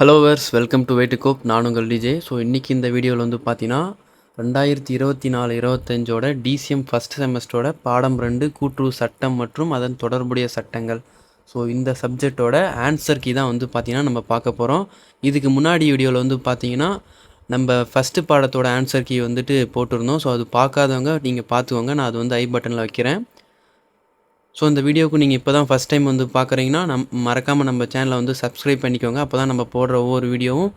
Hello வர்ஸ் welcome to வேட்டுக்கோப். நான் உங்கள் டிஜே. ஸோ இன்றைக்கி இந்த வீடியோவில் வந்து பார்த்தீங்கன்னா 2024-25ஓட டிசிஎம் ஃபஸ்ட் செமஸ்டரோட பாடம் 2 கூட்டுறவு சட்டம் மற்றும் அதன் தொடர்புடைய சட்டங்கள். ஸோ இந்த சப்ஜெக்டோட ஆன்சர் கீ தான் வந்து பார்த்திங்கன்னா நம்ம பார்க்க போகிறோம். இதுக்கு முன்னாடி வீடியோவில் வந்து பார்த்திங்கன்னா நம்ம ஃபஸ்ட்டு பாடத்தோட ஆன்சர் கீ வந்துட்டு போட்டிருந்தோம். ஸோ அது பார்க்காதவங்க நீங்கள் பார்த்துக்கோங்க. நான் அது வந்து ஐ பட்டனில் வைக்கிறேன். ஸோ இந்த வீடியோவுக்கு நீங்கள் இப்போ தான் ஃபஸ்ட் டைம் வந்து பார்க்குறீங்கன்னா மறக்காமல் நம்ம சேனலை வந்து சப்ஸ்கிரைப் பண்ணிக்கோங்க. அப்போ தான் நம்ம போடுற ஒவ்வொரு வீடியோவும்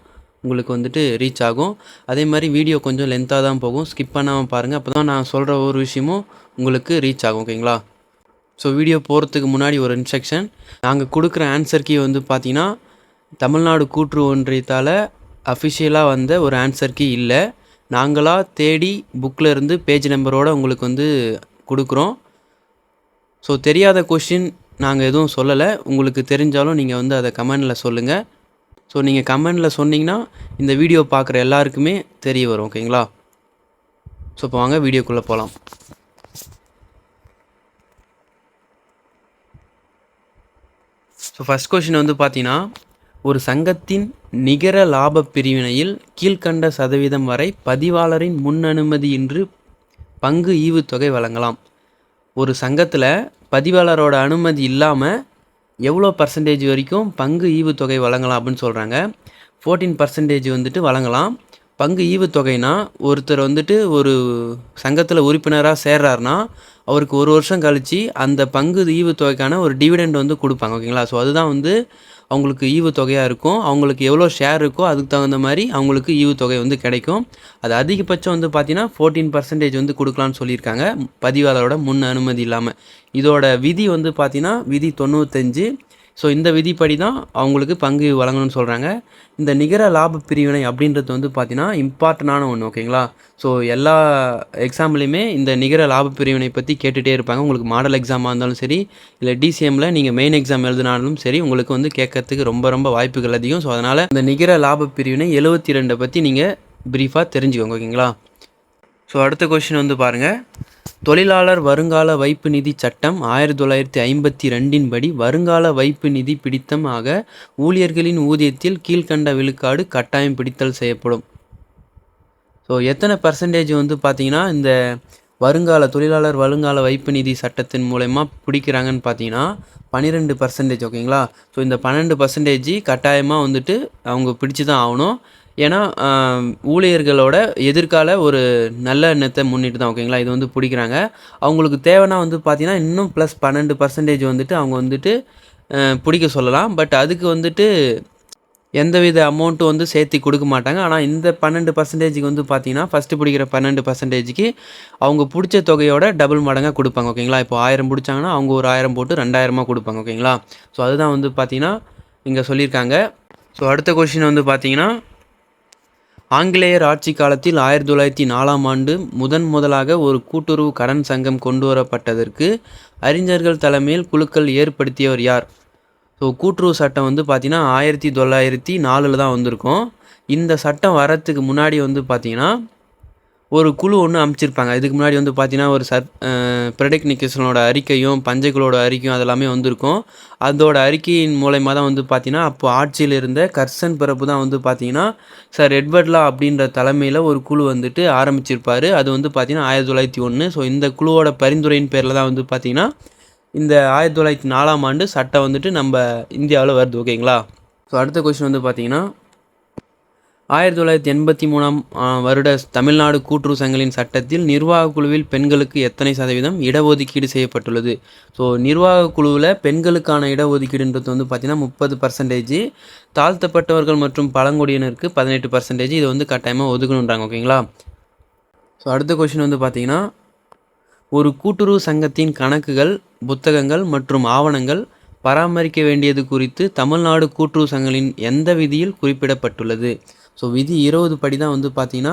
உங்களுக்கு வந்துட்டு ரீச் ஆகும். அதே மாதிரி வீடியோ கொஞ்சம் லென்த்தாக தான் போகும், ஸ்கிப் பண்ணாமல் பாருங்கள். அப்போ தான் நான் சொல்கிற ஒவ்வொரு விஷயமும் உங்களுக்கு ரீச் ஆகும். ஓகேங்களா? ஸோ வீடியோ போகிறதுக்கு முன்னாடி ஒரு இன்ஸ்ட்ரக்ஷன். நாங்கள் கொடுக்குற ஆன்சர் கீ வந்து பார்த்திங்கன்னா தமிழ்நாடு கூட்டுறவு ஒன்றியத்தால் அஃபிஷியலாக வந்த ஒரு ஆன்சர் கீ இல்லை. நாங்களாக தேடி புக்கில் இருந்து பேஜ் நம்பரோடு உங்களுக்கு வந்து கொடுக்குறோம். ஸோ தெரியாத கொஷின் நாங்கள் எதுவும் சொல்லலை. உங்களுக்கு தெரிஞ்சாலும் நீங்கள் வந்து அதை கமெண்டில் சொல்லுங்கள். ஸோ நீங்கள் கமெண்டில் சொன்னீங்கன்னா இந்த வீடியோ பார்க்குற எல்லாருக்குமே தெரிய வரும். ஓகேங்களா? ஸோ இப்போ வாங்க வீடியோக்குள்ளே போகலாம். ஸோ ஃபஸ்ட் கொஷின் வந்து பார்த்தீங்கன்னா, ஒரு சங்கத்தின் நிகர லாப பிரிவினையில் கீழ்கண்ட சதவீதம் வரை பதிவாளரின் முன் அனுமதியின்றி பங்கு ஈவுத்தொகை வழங்கலாம். ஒரு சங்கத்தில் பதிவாளரோட அனுமதி இல்லாமல் எவ்வளோ பர்சன்டேஜ் வரைக்கும் பங்கு ஈவுத்தொகை வழங்கலாம் அப்படின்னு சொல்கிறாங்க. 14% வந்துட்டு வழங்கலாம். பங்கு ஈவுத்தொகைனா ஒருத்தர் வந்துட்டு ஒரு சங்கத்தில் உறுப்பினராக சேர்றாருனா அவருக்கு ஒரு வருஷம் கழித்து அந்த பங்கு ஈவுத்தொகைக்கான ஒரு டிவிடெண்ட் வந்து கொடுப்பாங்க. ஓகேங்களா? ஸோ அதுதான் வந்து அவங்களுக்கு ஈவுத்தொகையாக இருக்கும். அவங்களுக்கு எவ்வளோ ஷேர் இருக்கோ அதுக்கு தகுந்த மாதிரி அவங்களுக்கு ஈவுத்தொகை வந்து கிடைக்கும். அது அதிகபட்சம் வந்து பார்த்திங்கன்னா 14% வந்து கொடுக்கலான்னு சொல்லியிருக்காங்க, பதிவாளரோட முன் அனுமதி இல்லாமல். இதோட விதி வந்து பார்த்திங்கன்னா விதி 95. ஸோ இந்த விதிப்படி தான் அவங்களுக்கு பங்கு வழங்கணும்னு சொல்கிறாங்க. இந்த நிகர லாப பிரிவினை அப்படின்றது வந்து பார்த்திங்கன்னா இம்பார்ட்டண்டான ஒன்று. ஓகேங்களா? ஸோ எல்லா எக்ஸாம்லேயுமே இந்த நிகர லாப பிரிவினை பற்றி கேட்டுகிட்டே இருப்பாங்க. உங்களுக்கு மாடல் எக்ஸாமாக இருந்தாலும் சரி, இல்லை டிசிஎம்மில் நீங்கள் மெயின் எக்ஸாம் எழுதினாலும் சரி, உங்களுக்கு வந்து கேட்கறதுக்கு ரொம்ப வாய்ப்புகள் அதிகம். ஸோ அதனால் இந்த நிகர லாப பிரிவினை 72 பற்றி நீங்கள் ப்ரீஃபாக தெரிஞ்சுக்கோங்க. ஓகேங்களா? ஸோ அடுத்த கொஷின் வந்து பாருங்கள். தொழிலாளர் வருங்கால வைப்பு நிதி சட்டம் 1952 படி வருங்கால வைப்பு நிதி பிடித்தம் ஆக ஊழியர்களின் ஊதியத்தில் கீழ்கண்ட விழுக்காடு கட்டாயம் பிடித்தல் செய்யப்படும். ஸோ எத்தனை பர்சன்டேஜ் வந்து பார்த்திங்கன்னா இந்த தொழிலாளர் வருங்கால வைப்பு நிதி சட்டத்தின் மூலயமா பிடிக்கிறாங்கன்னு பார்த்தீங்கன்னா 12%. ஓகேங்களா? ஸோ இந்த 12% கட்டாயமாக வந்துட்டு அவங்க பிடிச்சி தான் ஆகணும். ஏன்னா ஊழியர்களோட எதிர்கால ஒரு நல்ல எண்ணத்தை முன்னிட்டு தான். ஓகேங்களா? இது வந்து பிடிக்கிறாங்க. அவங்களுக்கு தேவைன்னா வந்து பார்த்திங்கன்னா இன்னும் ப்ளஸ் 12% வந்துட்டு அவங்க வந்துட்டு பிடிக்க சொல்லலாம். பட் அதுக்கு வந்துட்டு எந்தவித அமௌண்ட்டும் வந்து சேர்த்து கொடுக்க மாட்டாங்க. ஆனால் இந்த 12%க்கு வந்து பார்த்திங்கன்னா ஃபஸ்ட்டு பிடிக்கிற 12%க்கு அவங்க பிடிச்ச தொகையோட டபுள் மடங்காக கொடுப்பாங்க. ஓகேங்களா? இப்போ 1000 பிடிச்சாங்கன்னா அவங்க ஒரு 1000 போட்டு 2000 கொடுப்பாங்க. ஓகேங்களா? ஸோ அதுதான் வந்து பார்த்திங்கன்னா இங்கே சொல்லியிருக்காங்க. ஸோ அடுத்த கொஷின் வந்து பார்த்திங்கன்னா, ஆங்கிலேயர் ஆட்சி காலத்தில் 1904ஆம் ஆண்டு முதலாக ஒரு கூட்டுறவு கடன் சங்கம் கொண்டு வரப்பட்டதற்கு அறிஞர்கள் தலைமையில் குழுக்கள் ஏற்படுத்தியவர் யார்? ஸோ கூட்டுறவு சட்டம் வந்து பார்த்திங்கன்னா 1904 தான் வந்திருக்கும். இந்த சட்டம் வரத்துக்கு முன்னாடி வந்து பார்த்திங்கன்னா ஒரு குழு ஒன்று அமைச்சிருப்பாங்க. இதுக்கு முன்னாடி வந்து பார்த்திங்கன்னா ஒரு ஃப்ரெடரிக் நிக்கல்சனோட அறிக்கையும் பஞ்சைகளோட அறிக்கையும் அதெல்லாமே வந்திருக்கும். அதோட அறிக்கையின் மூலயமா தான் வந்து பார்த்திங்கன்னா அப்போ ஆட்சியில் இருந்த கர்சன் பிரபு தான் வந்து பார்த்திங்கன்னா சார் எட்வர்ட் லா அப்படின்ற தலைமையில் ஒரு குழு வந்துட்டு ஆரம்பிச்சிருப்பார். அது வந்து பார்த்திங்கன்னா 1901. ஸோ இந்த குழுவோட பரிந்துரையின் பேரில் தான் வந்து பார்த்திங்கன்னா இந்த 1904ஆம் ஆண்டு சட்டம் வந்துட்டு நம்ம இந்தியாவில் வருது. ஓகேங்களா? ஸோ அடுத்த கொஸ்டின் வந்து பார்த்திங்கன்னா, 1983ஆம் வருட தமிழ்நாடு கூட்டுறவு சங்கங்களின் சட்டத்தில் நிர்வாக குழுவில் பெண்களுக்கு எத்தனை சதவீதம் இடஒதுக்கீடு செய்யப்பட்டுள்ளது? ஸோ நிர்வாக குழுவில் பெண்களுக்கான இடஒதுக்கீடுன்றது வந்து பார்த்திங்கன்னா 30%, தாழ்த்தப்பட்டவர்கள் மற்றும் பழங்குடியினருக்கு 18%. இது வந்து கட்டாயமாக ஒதுக்கணுன்றாங்க. ஓகேங்களா? ஸோ அடுத்த கொஷின் வந்து பார்த்திங்கன்னா, ஒரு கூட்டுறவு சங்கத்தின் கணக்குகள், புத்தகங்கள் மற்றும் ஆவணங்கள் பராமரிக்க வேண்டியது குறித்து தமிழ்நாடு கூட்டுறவு சங்கங்களின் எந்த விதியில் குறிப்பிடப்பட்டுள்ளது? ஸோ விதி 20 படி தான் வந்து பார்த்திங்கன்னா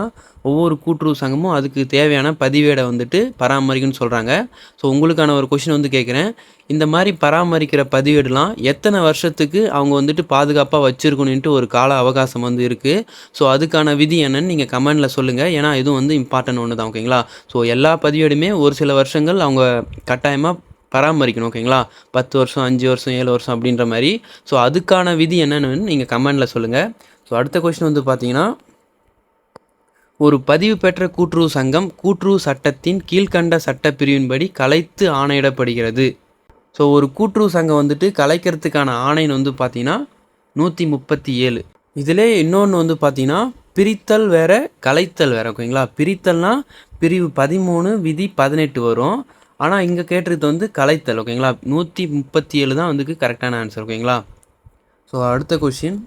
ஒவ்வொரு கூட்டுறவு சங்கமும் அதுக்கு தேவையான பதிவேடை வந்துட்டு பராமரிக்கணும்னு சொல்கிறாங்க. ஸோ உங்களுக்கான ஒரு கொஷின் வந்து கேட்குறேன். இந்த மாதிரி பராமரிக்கிற பதிவேடுலாம் எத்தனை வருஷத்துக்கு அவங்க வந்துட்டு பாதுகாப்பாக வச்சுருக்கணுன்ட்டு ஒரு கால அவகாசம் வந்து இருக்குது. ஸோ அதுக்கான விதி என்னன்னு நீங்கள் கமெண்டில் சொல்லுங்கள். ஏன்னா இதுவும் வந்து இம்பார்ட்டன்ட் ஒன்று தான். ஓகேங்களா? ஸோ எல்லா பதிவேடுமே ஒரு சில வருஷங்கள் அவங்க கட்டாயமாக பராமரிக்கணும். ஓகேங்களா? 10 வருஷம், 5 வருஷம், 7 வருஷம் அப்படின்ற மாதிரி. ஸோ அதுக்கான விதி என்னன்னு நீங்கள் கமெண்டில் சொல்லுங்கள். ஸோ அடுத்த கொஸ்டின் வந்து பார்த்தீங்கன்னா, ஒரு பதிவு பெற்ற கூட்டுறவு சங்கம் கூட்டுறவு சட்டத்தின் கீழ்கண்ட சட்டப்பிரிவின்படி கலைத்து ஆணையிடப்படுகிறது. ஸோ ஒரு கூட்டுறவு சங்கம் வந்துட்டு கலைக்கிறதுக்கான ஆணைன்னு வந்து பார்த்தீங்கன்னா 137. இதிலே இன்னொன்று வந்து பார்த்தீங்கன்னா பிரித்தல் வேற கலைத்தல் வேற. ஓகேங்களா? பிரித்தல்னா பிரிவு 13 விதி 18 வரும். ஆனால் இங்கே கேட்டிருக்கிறது வந்து கலைத்தல். ஓகேங்களா? 137 தான் வந்து கரெக்டான ஆன்சர். ஓகேங்களா? ஸோ அடுத்த கொஷின்,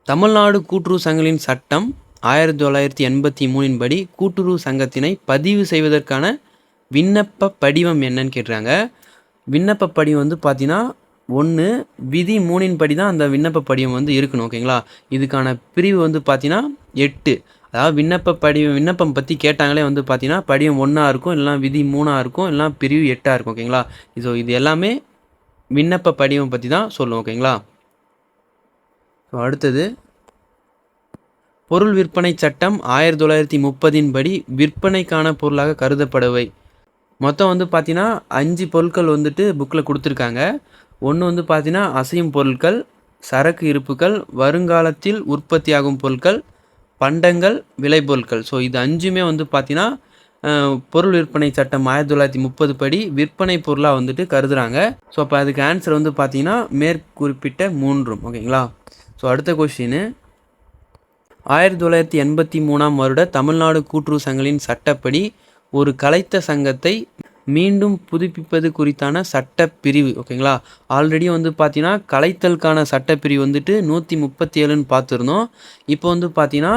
தமிழ்நாடு கூட்டுறவு சங்கங்களின் சட்டம் 1983 படி கூட்டுறவு சங்கத்தினை பதிவு செய்வதற்கான விண்ணப்ப படிவம் என்னன்னு கேட்டுறாங்க. விண்ணப்ப படிவம் வந்து பார்த்தீங்கன்னா 1 விதி 3 படி தான் அந்த விண்ணப்ப படிவம் வந்து இருக்கணும். ஓகேங்களா? இதுக்கான பிரிவு வந்து பார்த்தீங்கன்னா 8. அதாவது விண்ணப்பம் பற்றி கேட்டாங்களே வந்து பார்த்தீங்கன்னா படிவம் 1 இருக்கும், இல்லைனா விதி 3 இருக்கும், இல்லைனா பிரிவு 8 இருக்கும். ஓகேங்களா? இது எல்லாமே விண்ணப்ப படிவம் பற்றி தான் சொல்லும். ஓகேங்களா? ஸோ அடுத்தது, பொருள் விற்பனை சட்டம் 1930 படி விற்பனைக்கான பொருளாக கருதப்படுவை. மொத்தம் வந்து பார்த்தீங்கன்னா 5 பொருட்கள் வந்துட்டு புக்கில் கொடுத்துருக்காங்க. ஒன்று வந்து பார்த்தீங்கன்னா அசையும் பொருட்கள், சரக்கு இருப்புகள், வருங்காலத்தில் உற்பத்தியாகும் பொருட்கள், பண்டங்கள், விளைபொருட்கள். ஸோ இது 5மே வந்து பார்த்தீங்கன்னா பொருள் விற்பனை சட்டம் 1930 படி விற்பனை பொருளாக வந்துட்டு கருதுகிறாங்க. ஸோ அப்போ அதுக்கு ஆன்சர் வந்து பார்த்தீங்கன்னா மேற்குறிப்பிட்ட 3. ஓகேங்களா? ஸோ அடுத்த கொஸ்டின், 1983 வருட தமிழ்நாடு கூட்டுறவு சங்கங்களின் சட்டப்படி ஒரு கலைத்த சங்கத்தை மீண்டும் புதுப்பிப்பது குறித்தான சட்டப்பிரிவு. ஓகேங்களா? ஆல்ரெடி வந்து பார்த்தீங்கன்னா கலைத்தலுக்கான சட்டப்பிரிவு வந்துட்டு 137ன்னு பார்த்துருந்தோம். இப்போ வந்து பார்த்தீங்கன்னா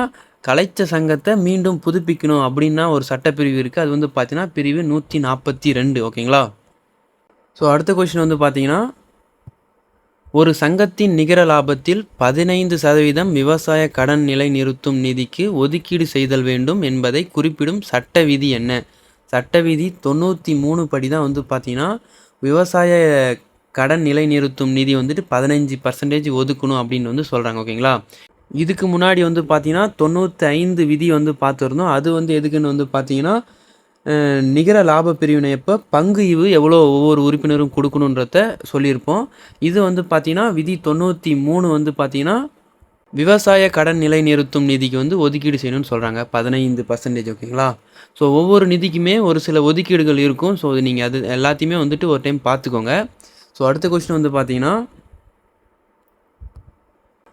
கலைத்த சங்கத்தை மீண்டும் புதுப்பிக்கணும் அப்படின்னா ஒரு சட்டப்பிரிவு இருக்குது. அது வந்து பார்த்தீங்கன்னா பிரிவு 142. ஓகேங்களா? ஸோ அடுத்த கொஸ்டின் வந்து பார்த்தீங்கன்னா, ஒரு சங்கத்தின் நிகர லாபத்தில் 15% விவசாய கடன் நிலை நிறுத்தும் நிதிக்கு ஒதுக்கீடு செய்தல் வேண்டும் என்பதை குறிப்பிடும் சட்ட விதி என்ன? சட்ட விதி 93 படி தான் வந்து பார்த்தீங்கன்னா விவசாய கடன் நிலை நிறுத்தும் நிதி வந்துட்டு 15% ஒதுக்கணும் அப்படின்னு வந்து சொல்கிறாங்க. ஓகேங்களா? இதுக்கு முன்னாடி வந்து பார்த்தீங்கன்னா 95 விதி வந்து பார்த்துருந்தோம். அது வந்து எதுக்குன்னு வந்து பார்த்தீங்கன்னா நிகர லாப பிரிவினையப்போ பங்கு ஈவு எவ்வளோ ஒவ்வொரு உறுப்பினரும் கொடுக்கணுன்றத சொல்லியிருப்போம். இது வந்து பார்த்தீங்கன்னா விதி 93 வந்து பார்த்தீங்கன்னா விவசாய கடன் நிலை நிறுத்தும் நிதிக்கு வந்து ஒதுக்கீடு செய்யணும்னு சொல்கிறாங்க 15%. ஓகேங்களா? ஸோ ஒவ்வொரு நிதிக்குமே ஒரு சில ஒதுக்கீடுகள் இருக்கும். ஸோ நீங்கள் அது எல்லாத்தையுமே வந்துட்டு ஒரு டைம் பார்த்துக்கோங்க. ஸோ அடுத்த கொஸ்டின் வந்து பார்த்தீங்கன்னா,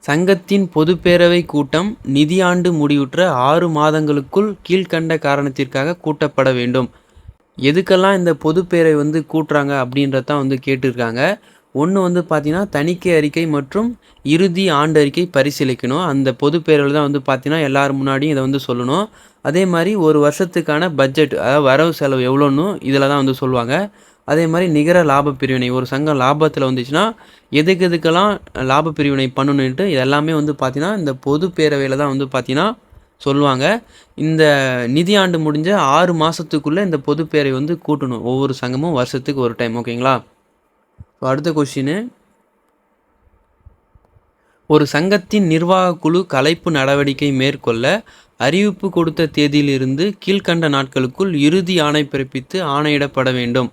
சங்கத்தின் பொதுப்பேரவை கூட்டம் நிதியாண்டு முடிவுற்ற 6 மாதங்களுக்குள் கீழ்கண்ட காரணத்திற்காக கூட்டப்பட வேண்டும். எதுக்கெல்லாம் இந்த பொதுப்பேரவை வந்து கூட்டுறாங்க அப்படின்றதான் வந்து கேட்டிருக்காங்க. ஒன்று வந்து பார்த்தீங்கன்னா தணிக்கை அறிக்கை மற்றும் இறுதி ஆண்டு அறிக்கை பரிசீலிக்கணும். அந்த பொதுப்பேரவையில் தான் வந்து பார்த்தீங்கன்னா எல்லாரும் முன்னாடியும் இதை வந்து சொல்லணும். அதே மாதிரி ஒரு வருஷத்துக்கான பட்ஜெட், அதாவது வரவு செலவு எவ்வளோன்னு இதில் தான் வந்து சொல்லுவாங்க. அதே மாதிரி நிகர லாப பிரிவினை, ஒரு சங்கம் லாபத்தில் வந்துச்சுன்னா எதுக்கெல்லாம் லாப பிரிவினை பண்ணணுன்ட்டு இதெல்லாமே வந்து பார்த்தீங்கன்னா இந்த பொது பேரவையில் தான் வந்து பார்த்தீங்கன்னா சொல்லுவாங்க. இந்த நிதியாண்டு முடிஞ்ச 6 மாதத்துக்குள்ளே இந்த பொது பேரவை வந்து கூட்டணும். ஒவ்வொரு சங்கமும் வருஷத்துக்கு ஒரு டைம். ஓகேங்களா? ஸோ அடுத்த கொஸ்டின், ஒரு சங்கத்தின் நிர்வாக குழு கலைப்பு நடவடிக்கை மேற்கொள்ள அறிவிப்பு கொடுத்த தேதியிலிருந்து கீழ்கண்ட நாட்களுக்குள் இறுதி ஆணை பிறப்பித்து ஆணையிடப்பட வேண்டும்.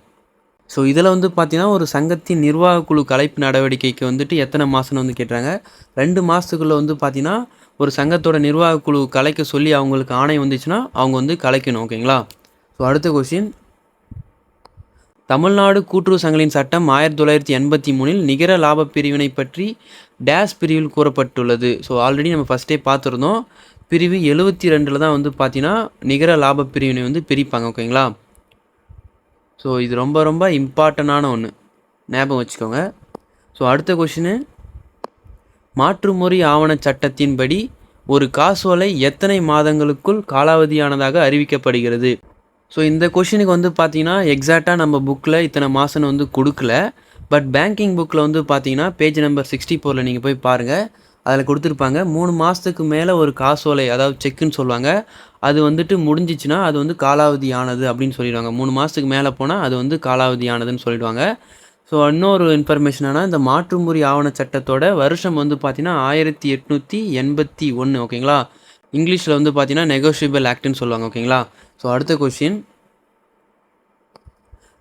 ஸோ இதில் வந்து பார்த்தீங்கன்னா ஒரு சங்கத்தின் நிர்வாக குழு கலைப்பு நடவடிக்கைக்கு வந்துட்டு எத்தனை மாதம்னு வந்து கேட்டுறாங்க. 2 மாதத்துக்குள்ளே வந்து பார்த்தீங்கன்னா ஒரு சங்கத்தோட நிர்வாக குழு கலைக்க சொல்லி அவங்களுக்கு ஆணை வந்துச்சுன்னா அவங்க வந்து கலைக்கணும். ஓகேங்களா? ஸோ அடுத்த கொஸ்டின், தமிழ்நாடு கூட்டுறவு சங்கங்களின் சட்டம் 1983 நிகர லாப பிரிவினை பற்றி டேஷ் பிரிவில் கூறப்பட்டுள்ளது. ஸோ ஆல்ரெடி நம்ம ஃபஸ்ட்டே பார்த்துருந்தோம். பிரிவு 72 தான் வந்து பார்த்தீங்கன்னா நிகர லாப பிரிவினை வந்து பிரிப்பாங்க. ஓகேங்களா? ஸோ இது ரொம்ப ரொம்ப இம்பார்ட்டண்டான ஒன்று, ஞாபகம் வச்சுக்கோங்க. ஸோ அடுத்த கொஷினு, மாற்றுமொழி ஆவண சட்டத்தின்படி ஒரு காசோலை எத்தனை மாதங்களுக்குள் காலாவதியானதாக அறிவிக்கப்படுகிறது? ஸோ இந்த கொஷினுக்கு வந்து பார்த்தீங்கன்னா எக்ஸாக்டாக நம்ம புக்கில் இத்தனை மாதம்னு வந்து கொடுக்கல. பட் பேங்கிங் புக்கில் வந்து பார்த்தீங்கன்னா பேஜ் நம்பர் 64 நீங்கள் போய் பாருங்கள். அதில் கொடுத்துருப்பாங்க 3 மாதத்துக்கு மேலே ஒரு காசோலை, அதாவது செக்குன்னு சொல்லுவாங்க, அது வந்துட்டு முடிஞ்சிச்சுன்னா அது வந்து காலாவதி ஆனது அப்படின்னு சொல்லிடுவாங்க. 3 மாதத்துக்கு மேலே போனால் அது வந்து காலாவதி ஆனதுன்னு சொல்லிடுவாங்க. ஸோ இன்னொரு இன்ஃபர்மேஷன் ஆனால் இந்த மாற்றுமுறி ஆவண சட்டத்தோட வருஷம் வந்து பார்த்தீங்கன்னா 1881. ஓகேங்களா? இங்கிலீஷில் வந்து பார்த்தீங்கன்னா நெகோஷியபிள் ஆக்ட்னு சொல்லுவாங்க. ஓகேங்களா? ஸோ அடுத்த கொஸ்டின்,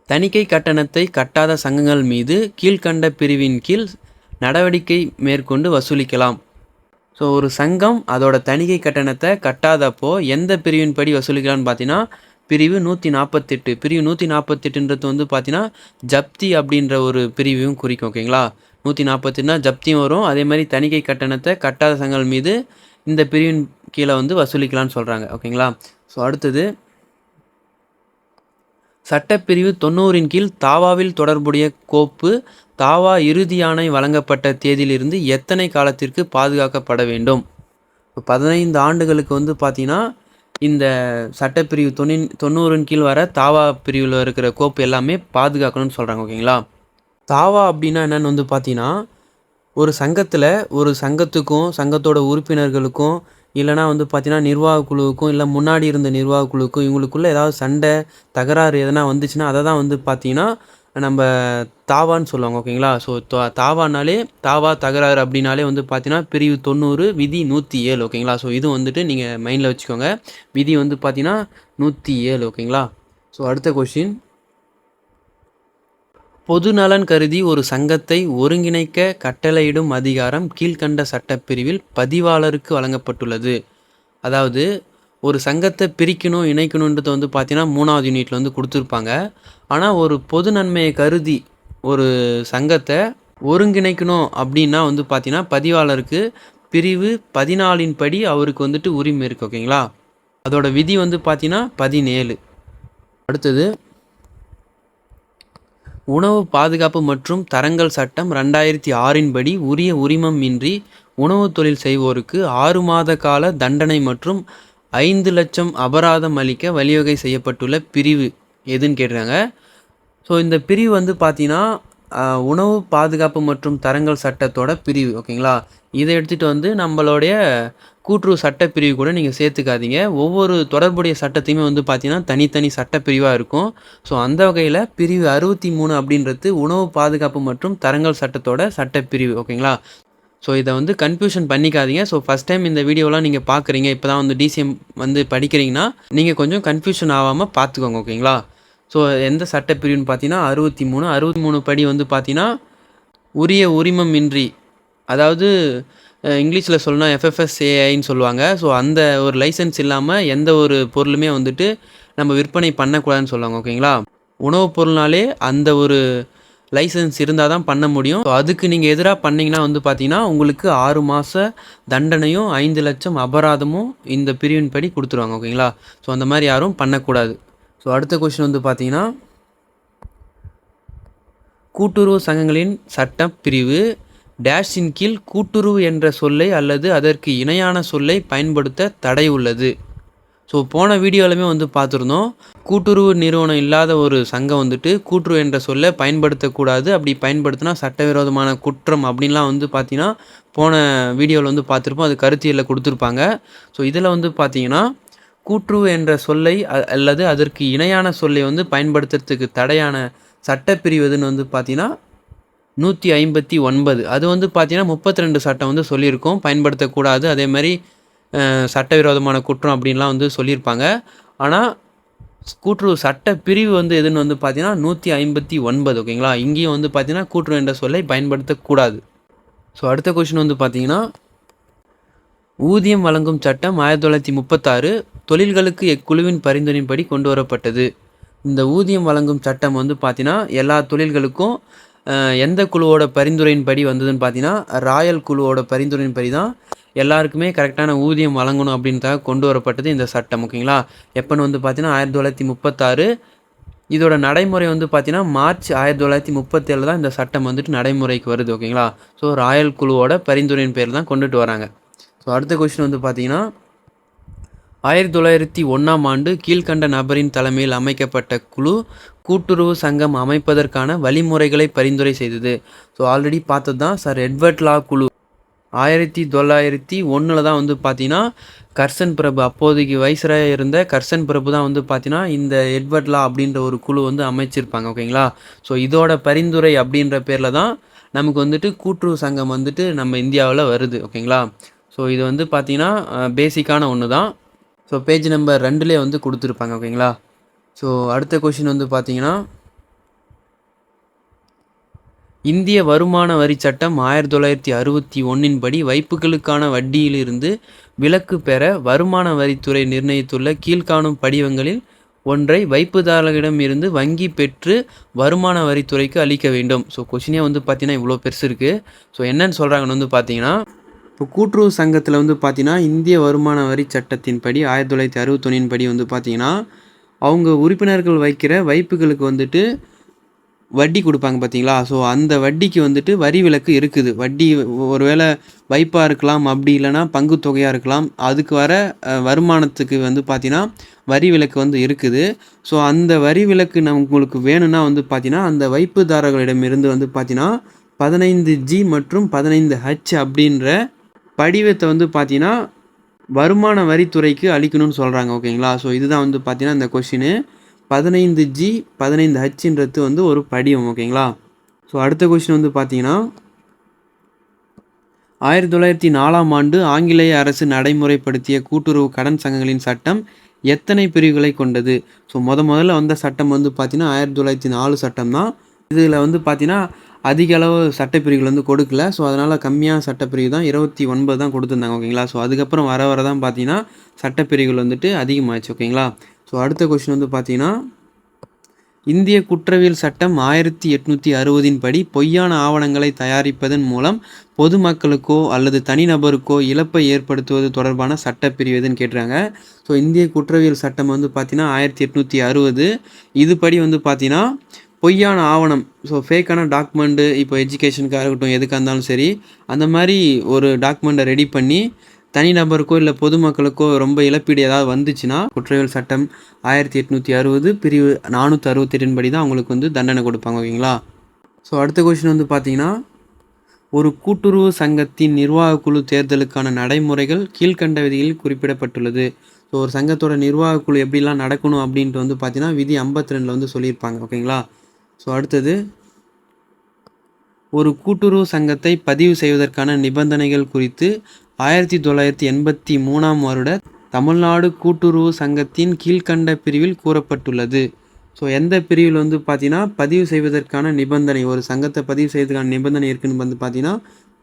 தணிக்கை கட்டணத்தை கட்டாத சங்கங்கள் மீது கீழ்க்கண்ட பிரிவின் கீழ் நடவடிக்கை மேற்கொண்டு வசூலிக்கலாம். ஸோ ஒரு சங்கம் அதோட தணிக்கை கட்டணத்தை கட்டாதப்போ எந்த பிரிவின் படி வசூலிக்கலாம்னு பார்த்தீங்கன்னா பிரிவு 148. பிரிவு 148ன்றது வந்து பார்த்தீங்கன்னா ஜப்தி அப்படின்ற ஒரு பிரிவையும் குறிக்கும். ஓகேங்களா, 148னா ஜப்தியும் வரும். அதே மாதிரி தணிக்கை கட்டணத்தை கட்டாத சங்கங்கள் மீது இந்த பிரிவின் கீழே வந்து வசூலிக்கலாம்னு சொல்கிறாங்க. ஓகேங்களா, ஸோ அடுத்தது சட்டப்பிரிவு 90 கீழ் தாவாவில் தொடர்புடைய கோப்பு தாவா இறுதியாணை வழங்கப்பட்ட தேதியிலிருந்து எத்தனை காலத்திற்கு பாதுகாக்கப்பட வேண்டும்? 15 ஆண்டுகளுக்கு வந்து பார்த்தீங்கன்னா இந்த சட்டப்பிரிவு 90 கீழ் வர தாவா பிரிவில் இருக்கிற கோப்பு எல்லாமே பாதுகாக்கணும்னு சொல்கிறாங்க. ஓகேங்களா, தாவா அப்படின்னா என்னென்னு வந்து பார்த்தீங்கன்னா ஒரு சங்கத்தில் ஒரு சங்கத்துக்கும் சங்கத்தோட உறுப்பினர்களுக்கும் இல்லைனா வந்து பார்த்தீங்கன்னா நிர்வாக குழுவுக்கும் இல்லை முன்னாடி இருந்த நிர்வாக குழுவுக்கும் இவங்களுக்குள்ளே ஏதாவது சண்டை தகராறு எதனா வந்துச்சுன்னா அதை தான் வந்து பார்த்தீங்கன்னா நம்ம தாவான்னு சொல்லுவாங்க. ஓகேங்களா, ஸோ தாவானாலே தாவா தகராறு அப்படின்னாலே வந்து பார்த்தீங்கன்னா பிரிவு 90 விதி 107. ஓகேங்களா, ஸோ இது வந்துட்டு நீங்கள் மைண்டில் வச்சுக்கோங்க. விதி வந்து பார்த்தீங்கன்னா 107. ஓகேங்களா, ஸோ அடுத்த கொஷின், பொது நலன் கருதி ஒரு சங்கத்தை ஒருங்கிணைக்க கட்டளையிடும் அதிகாரம் கீழ்க்கண்ட சட்டப்பிரிவில் பதிவாளருக்கு வழங்கப்பட்டுள்ளது. அதாவது ஒரு சங்கத்தை பிரிக்கணும் இணைக்கணுன்றது வந்து பார்த்தீங்கன்னா 3வது யூனிட்டில் வந்து கொடுத்துருப்பாங்க. ஆனால் ஒரு பொது நன்மையை கருதி ஒரு சங்கத்தை ஒருங்கிணைக்கணும் அப்படின்னா வந்து பார்த்தீங்கன்னா பதிவாளருக்கு பிரிவு 14 படி அவருக்கு வந்துட்டு உரிமை இருக்குது. ஓகேங்களா, அதோட விதி வந்து பார்த்தீங்கன்னா 17. அடுத்தது உணவு பாதுகாப்பு மற்றும் தரங்கள் சட்டம் 2006 படி உரிய உரிமம் இன்றி உணவு தொழில் செய்வோருக்கு 6 மாத கால தண்டனை மற்றும் 5 லட்சம் அபராதம் அளிக்க வழிவகை செய்யப்பட்டுள்ள பிரிவு எதுன்னு கேட்டுறாங்க. ஸோ இந்த பிரிவு வந்து பார்த்தீங்கன்னா உணவு பாதுகாப்பு மற்றும் தரங்கள் சட்டத்தோட பிரிவு. ஓகேங்களா, இதை எடுத்துகிட்டு வந்து நம்மளுடைய கூட்டுறவு சட்டப்பிரிவு கூட நீங்கள் சேர்த்துக்காதீங்க. ஒவ்வொரு தொடர்புடைய சட்டத்தையுமே வந்து பார்த்தீங்கன்னா தனித்தனி சட்டப்பிரிவாக இருக்கும். ஸோ அந்த வகையில் பிரிவு 63 அப்படின்றது உணவு பாதுகாப்பு மற்றும் தரங்கள் சட்டத்தோட சட்டப்பிரிவு. ஓகேங்களா, ஸோ இதை வந்து கன்ஃபியூஷன் பண்ணிக்காதீங்க. ஸோ ஃபஸ்ட் டைம் இந்த வீடியோலாம் நீங்கள் பார்க்குறீங்க, இப்போ தான் வந்து டிசிஎம் வந்து படிக்கிறீங்கன்னா நீங்கள் கொஞ்சம் கன்ஃபியூஷன் ஆகாமல் பார்த்துக்கோங்க. ஓகேங்களா, ஸோ எந்த சட்டப்பிரிவுன்னு பார்த்தீங்கன்னா 63 படி வந்து பார்த்தீங்கன்னா உரிய உரிமம் இன்றி, அதாவது இங்கிலீஷில் சொல்லணும் எஃப்எஃப்எஸ்ஏஐன்னு சொல்லுவாங்க. ஸோ அந்த ஒரு லைசன்ஸ் இல்லாமல் எந்த ஒரு பொருளுமே வந்துட்டு நம்ம விற்பனை பண்ணக்கூடாதுன்னு சொல்லுவாங்க. ஓகேங்களா, உணவுப் பொருள்னாலே அந்த ஒரு லைசன்ஸ் இருந்தால் தான் பண்ண முடியும். ஸோ அதுக்கு நீங்கள் எதிராக பண்ணிங்கன்னா வந்து பார்த்தீங்கன்னா உங்களுக்கு 6 மாத தண்டனையும் 5 லட்சம் அபராதமும் இந்த பிரிவின் படி கொடுத்துருவாங்க. ஓகேங்களா, ஸோ அந்த மாதிரி யாரும் பண்ணக்கூடாது. ஸோ அடுத்த கொஸ்டின் வந்து பார்த்தீங்கன்னா கூட்டுறவு சங்கங்களின் சட்ட பிரிவு டேஷின் கீழ் கூட்டுறவு என்ற சொல்லை அல்லது அதற்கு இணையான சொல்லை பயன்படுத்த தடை உள்ளது. ஸோ போன வீடியோவிலுமே வந்து பார்த்துருந்தோம், கூட்டுறவு நிறுவனம் இல்லாத ஒரு சங்கம் வந்துட்டு கூட்டுறவு என்ற சொல்லை பயன்படுத்தக்கூடாது, அப்படி பயன்படுத்தினா சட்டவிரோதமான குற்றம் அப்படின்லாம் வந்து பார்த்தீங்கன்னா போன வீடியோவில் வந்து பார்த்துருப்போம். அது கருத்தியலில் கொடுத்துருப்பாங்க. ஸோ இதில் வந்து பார்த்தீங்கன்னா கூட்டுறவு என்ற சொல்லை அல்லது அதற்கு இணையான சொல்லை வந்து பயன்படுத்துறதுக்கு தடையான சட்டப்பிரிவு எதுன்னு வந்து பார்த்தீங்கன்னா 159. அது வந்து பார்த்தீங்கன்னா 32 சட்டம் வந்து சொல்லியிருக்கோம் பயன்படுத்தக்கூடாது, அதே மாதிரி சட்டவிரோதமான குற்றம் அப்படின்லாம் வந்து சொல்லியிருப்பாங்க. ஆனால் கூட்டுறவு சட்ட பிரிவு வந்து எதுன்னு வந்து பார்த்தீங்கன்னா 159. ஓகேங்களா, இங்கேயும் வந்து பார்த்தீங்கன்னா கூட்டுறவு என்ற சொல்லை பயன்படுத்தக்கூடாது. ஸோ அடுத்த கொஸ்டின் வந்து பார்த்தீங்கன்னா ஊதியம் வழங்கும் சட்டம் 1936 தொழில்களுக்கு இக்குழுவின் பரிந்துரையின்படி கொண்டு வரப்பட்டது. இந்த ஊதியம் வழங்கும் சட்டம் வந்து பார்த்தீங்கன்னா எல்லா தொழில்களுக்கும் எந்த குழுவோட பரிந்துரையின்படி வந்ததுன்னு பார்த்தீங்கன்னா ராயல் குழுவோட பரிந்துரையின்படி தான் எல்லாருக்குமே கரெக்டான ஊதியம் வழங்கணும் அப்படின்றதாக கொண்டு வரப்பட்டது இந்த சட்டம். ஓகேங்களா, எப்போன்னு வந்து பார்த்தீங்கன்னா 1936. இதோட நடைமுறை வந்து பார்த்தீங்கன்னா மார்ச் 1937 தான் இந்த சட்டம் வந்துட்டு நடைமுறைக்கு வருது. ஓகேங்களா, ஸோ ராயல் குழுவோட பரிந்துரையின் பேர் தான் கொண்டுட்டு வராங்க. ஸோ அடுத்த கொஸ்டின் வந்து பார்த்தீங்கன்னா 1901ஆம் ஆண்டு கீழ்கண்ட நபரின் தலைமையில் அமைக்கப்பட்ட குழு கூட்டுறவு சங்கம் அமைப்பதற்கான வழிமுறைகளை பரிந்துரை செய்தது. ஸோ ஆல்ரெடி பார்த்தது தான் சார் எட்வர்ட் லா குழு 1901 தான் வந்து பார்த்தீங்கன்னா கர்சன் பிரபு, அப்போதைக்கு வைஸ்ராயாக இருந்த கர்சன் பிரபு தான் வந்து பார்த்தீங்கன்னா இந்த எட்வர்ட் லா அப்படின்ற ஒரு குழு வந்து அமைச்சிருப்பாங்க. ஓகேங்களா, ஸோ இதோட பரிந்துரை அப்படின்ற பேரில் தான் நமக்கு வந்துட்டு கூட்டுறவு சங்கம் வந்துட்டு நம்ம இந்தியாவில் வருது. ஓகேங்களா, ஸோ இது வந்து பார்த்தீங்கன்னா பேசிக்கான ஒன்று தான். ஸோ பேஜ் நம்பர் 2 வந்து கொடுத்துருப்பாங்க. ஓகேங்களா, ஸோ அடுத்த கொஷின் வந்து பார்த்தீங்கன்னா இந்திய வருமான வரி சட்டம் 1961 படி வைப்புகளுக்கான வட்டியிலிருந்து விலக்கு பெற வருமான வரித்துறை நிர்ணயித்துள்ள கீழ்காணும் படிவங்களில் ஒன்றை வைப்புதாரர்களிடம் இருந்து வங்கி பெற்று வருமான வரித்துறைக்கு அளிக்க வேண்டும். ஸோ கொஷினே வந்து பார்த்தீங்கன்னா இவ்வளோ பெருசு இருக்குது. ஸோ என்னன்னு சொல்கிறாங்கன்னு வந்து பார்த்தீங்கன்னா, இப்போ கூட்டுறவு சங்கத்தில் வந்து பார்த்தீங்கன்னா இந்திய வருமான வரி சட்டத்தின்படி 1961 படி வந்து பார்த்தீங்கன்னா அவங்க உறுப்பினர்கள் வைக்கிற வைப்புகளுக்கு வந்துட்டு வட்டி கொடுப்பாங்க பார்த்தீங்களா? ஸோ அந்த வட்டிக்கு வந்துட்டு வரி விலக்கு இருக்குது. வட்டி ஒருவேளை வைப்பா இருக்கலாம், அப்படி இல்லைன்னா பங்கு தொகையாக இருக்கலாம். அதுக்கு வர வருமானத்துக்கு வந்து பார்த்தீங்கன்னா வரி விலக்கு வந்து இருக்குது. ஸோ அந்த வரி விலக்கு உங்களுக்கு வேணும்னா வந்து பார்த்தீங்கன்னா அந்த வைப்புதாரர்களிடமிருந்து வந்து பார்த்தீங்கன்னா 15G மற்றும் 15H அப்படின்ற படிவத்தை வந்து பார்த்தீங்கன்னா வருமான வரித்துறைக்கு அளிக்கணும்னு சொல்கிறாங்க. ஓகேங்களா? ஸோ இதுதான் வந்து பார்த்தீங்கன்னா இந்த கொஷினு. 15G 15Hன்றது வந்து ஒரு படிவம். ஓகேங்களா? ஸோ அடுத்த கொஷின் வந்து பார்த்தீங்கன்னா 1904ஆம் ஆண்டு ஆங்கிலேய அரசு நடைமுறைப்படுத்திய கூட்டுறவு கடன் சங்கங்களின் சட்டம் எத்தனை பிரிவுகளை கொண்டது? ஸோ முதல்ல வந்த சட்டம் வந்து பார்த்தீங்கன்னா 1904 சட்டம் தான். இதில் வந்து பார்த்தீங்கன்னா அதிக அளவு சட்டப்பிரிவுகள் வந்து கொடுக்கல. ஸோ அதனால் கம்மியான சட்டப்பிரிவு தான் 29 தான் கொடுத்துருந்தாங்க. ஓகேங்களா? ஸோ அதுக்கப்புறம் வர தான் பார்த்தீங்கன்னா சட்டப்பிரிவுகள் வந்துட்டு அதிகமாகிடுச்சு. ஓகேங்களா? ஸோ அடுத்த கொஷின் வந்து பார்த்தீங்கன்னா இந்திய குற்றவியல் சட்டம் 1860 படி பொய்யான ஆவணங்களை தயாரிப்பதன் மூலம் பொதுமக்களுக்கோ அல்லது தனிநபருக்கோ இழப்பை ஏற்படுத்துவது தொடர்பான சட்டப்பிரிவு எதுன்னு கேட்டுறாங்க. ஸோ இந்திய குற்றவியல் சட்டம் வந்து பார்த்தீங்கன்னா 1860 இதுபடி வந்து பார்த்தீங்கன்னா பொய்யான ஆவணம், ஸோ ஃபேக்கான டாக்குமெண்ட்டு, இப்போ எஜுகேஷனுக்காக இருக்கட்டும் எதுக்காக இருந்தாலும் சரி, அந்த மாதிரி ஒரு டாக்குமெண்ட்டை ரெடி பண்ணி தனிநபருக்கோ இல்லை பொதுமக்களுக்கோ ரொம்ப இழப்பீடு ஏதாவது வந்துச்சுன்னா குற்றவியல் சட்டம் 1860 பிரிவு 468 படி தான் அவங்களுக்கு வந்து தண்டனை கொடுப்பாங்க. ஓகேங்களா? ஸோ அடுத்த கொஷின் வந்து பார்த்தீங்கன்னா ஒரு கூட்டுறவு சங்கத்தின் நிர்வாக குழு தேர்தலுக்கான நடைமுறைகள் கீழ்கண்ட விதியில் குறிப்பிடப்பட்டுள்ளது. ஸோ ஒரு சங்கத்தோட நிர்வாக குழு எப்படிலாம் நடக்கணும் அப்படின்ட்டு வந்து பார்த்தீங்கன்னா விதி 52 வந்து சொல்லியிருப்பாங்க. ஓகேங்களா? ஸோ அடுத்தது ஒரு கூட்டுறவு சங்கத்தை பதிவு செய்வதற்கான நிபந்தனைகள் குறித்து 1983ஆம் வருட தமிழ்நாடு கூட்டுறவு சங்கத்தின் கீழ்கண்ட பிரிவில் கூறப்பட்டுள்ளது. ஸோ எந்த பிரிவில் வந்து பார்த்தீங்கன்னா பதிவு செய்வதற்கான நிபந்தனை, ஒரு சங்கத்தை பதிவு செய்வதற்கான நிபந்தனை இருக்குதுன்னு வந்து பார்த்தீங்கன்னா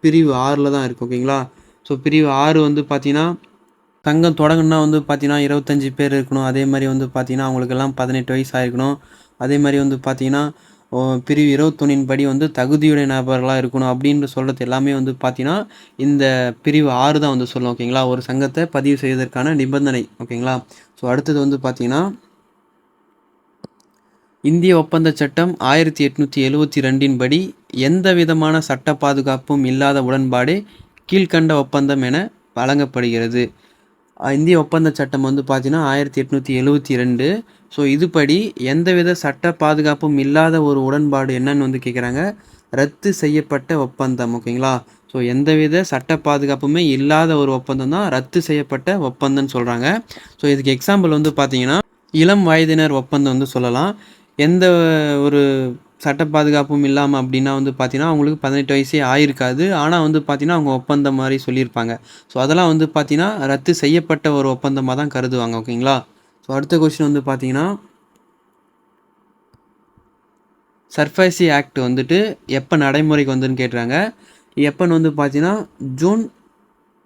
பிரிவு 6ல் தான் இருக்குது. ஓகேங்களா? ஸோ பிரிவு 6 வந்து பார்த்தீங்கன்னா சங்கம் தொடங்கணுன்னா வந்து பார்த்தீங்கன்னா 25 பேர் இருக்கணும். அதே மாதிரி வந்து பார்த்தீங்கன்னா அவங்களுக்கெல்லாம் 18 வயசு ஆகிருக்கணும். அதே மாதிரி வந்து பார்த்தீங்கன்னா பிரிவு 21 படி வந்து தகுதியுடைய நபர்களாக இருக்கணும் அப்படின்னு சொல்கிறது எல்லாமே வந்து பார்த்தீங்கன்னா இந்த பிரிவு 6 தான் வந்து சொல்லும். ஓகேங்களா? ஒரு சங்கத்தை பதிவு செய்வதற்கான நிபந்தனை. ஓகேங்களா? ஸோ அடுத்தது வந்து பார்த்தீங்கன்னா இந்திய ஒப்பந்த சட்டம் 1872 படி எந்த விதமான சட்ட பாதுகாப்பும் இல்லாத உடன்பாடே கீழ்கண்ட ஒப்பந்தம் என வழங்கப்படுகிறது. இந்திய ஒப்பந்த சட்டம் வந்து பார்த்தீங்கன்னா 1872. ஸோ இதுபடி எந்தவித சட்ட பாதுகாப்பும் இல்லாத ஒரு உடன்பாடு என்னன்னு வந்து கேட்குறாங்க, ரத்து செய்யப்பட்ட ஒப்பந்தம். ஓகேங்களா? ஸோ எந்தவித சட்ட பாதுகாப்புமே இல்லாத ஒரு ஒப்பந்தம் தான் ரத்து செய்யப்பட்ட ஒப்பந்தம்னு சொல்கிறாங்க. ஸோ இதுக்கு எக்ஸாம்பிள் வந்து பார்த்தீங்கன்னா இளம் வயதினர் ஒப்பந்தம் வந்து சொல்லலாம். எந்த ஒரு சட்ட பாதுகாப்பும் இல்லாமல் அப்படின்னா வந்து பார்த்தீங்கன்னா அவங்களுக்கு 18 வயசே ஆயிருக்காது. ஆனால் வந்து பார்த்தீங்கன்னா அவங்க ஒப்பந்தம் மாதிரி சொல்லியிருப்பாங்க. ஸோ அதெல்லாம் வந்து பார்த்தீங்கன்னா ரத்து செய்யப்பட்ட ஒரு ஒப்பந்தமாக தான் கருதுவாங்க. ஓகேங்களா? ஸோ அடுத்த கொஸ்டின் வந்து பார்த்தீங்கன்னா சர்ஃபேசி ஆக்ட் வந்துட்டு எப்போ நடைமுறைக்கு வந்துன்னு கேட்டுறாங்க. எப்போன்னு வந்து பார்த்தீங்கன்னா ஜூன்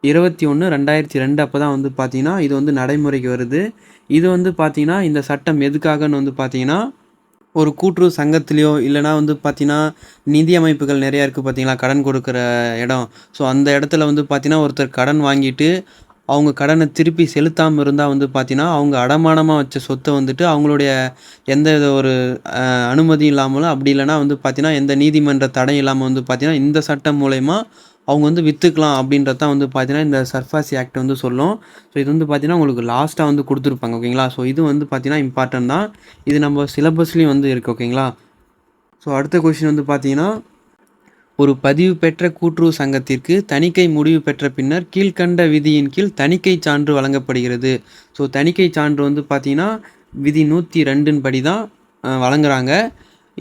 21, 2002 அப்போ தான் வந்து பார்த்தீங்கன்னா இது வந்து நடைமுறைக்கு வருது. இது வந்து பார்த்தீங்கன்னா இந்த சட்டம் எதுக்காகன்னு வந்து பார்த்தீங்கன்னா ஒரு கூட்டுறவு சங்கத்திலையோ இல்லைனா வந்து பார்த்தீங்கன்னா நிதி அமைப்புகள் நிறையா இருக்குது பார்த்தீங்களா, கடன் கொடுக்குற இடம். ஸோ அந்த இடத்துல வந்து பார்த்தீங்கன்னா ஒருத்தர் கடன் வாங்கிட்டு அவங்க கடனை திருப்பி செலுத்தாமல் இருந்தால் வந்து பார்த்தீங்கன்னா அவங்க அடமானமாக வச்ச சொத்தை வந்துட்டு அவங்களுடைய எந்த ஒரு அனுமதி இல்லாமலும் அப்படி இல்லைனா வந்து பார்த்தீங்கன்னா எந்த நீதிமன்ற தடை இல்லாமல் வந்து பார்த்தீங்கன்னா இந்த சட்டம் மூலயமா அவங்க வந்து விற்றுக்கலாம் அப்படின்றது தான் வந்து பார்த்தீங்கன்னா இந்த சர்ஃபாசி ஆக்ட் வந்து சொல்லும். ஸோ இது வந்து பார்த்தீங்கன்னா உங்களுக்கு லாஸ்ட்டாக வந்து கொடுத்துருப்பாங்க. ஓகேங்களா? ஸோ இது வந்து பார்த்தீங்கன்னா இம்பார்ட்டன்ட் தான். இது நம்ம சிலபஸ்லேயும் வந்து இருக்குது. ஓகேங்களா? ஸோ அடுத்த கொஷின் வந்து பார்த்தீங்கன்னா ஒரு பதிவு பெற்ற கூட்டுறவு சங்கத்திற்கு தணிக்கை முடிவு பெற்ற பின்னர் கீழ்கண்ட விதியின் கீழ் தணிக்கை சான்று வழங்கப்படுகிறது. ஸோ தணிக்கை சான்று வந்து பார்த்தீங்கன்னா விதி 102 படி தான் வழங்குறாங்க.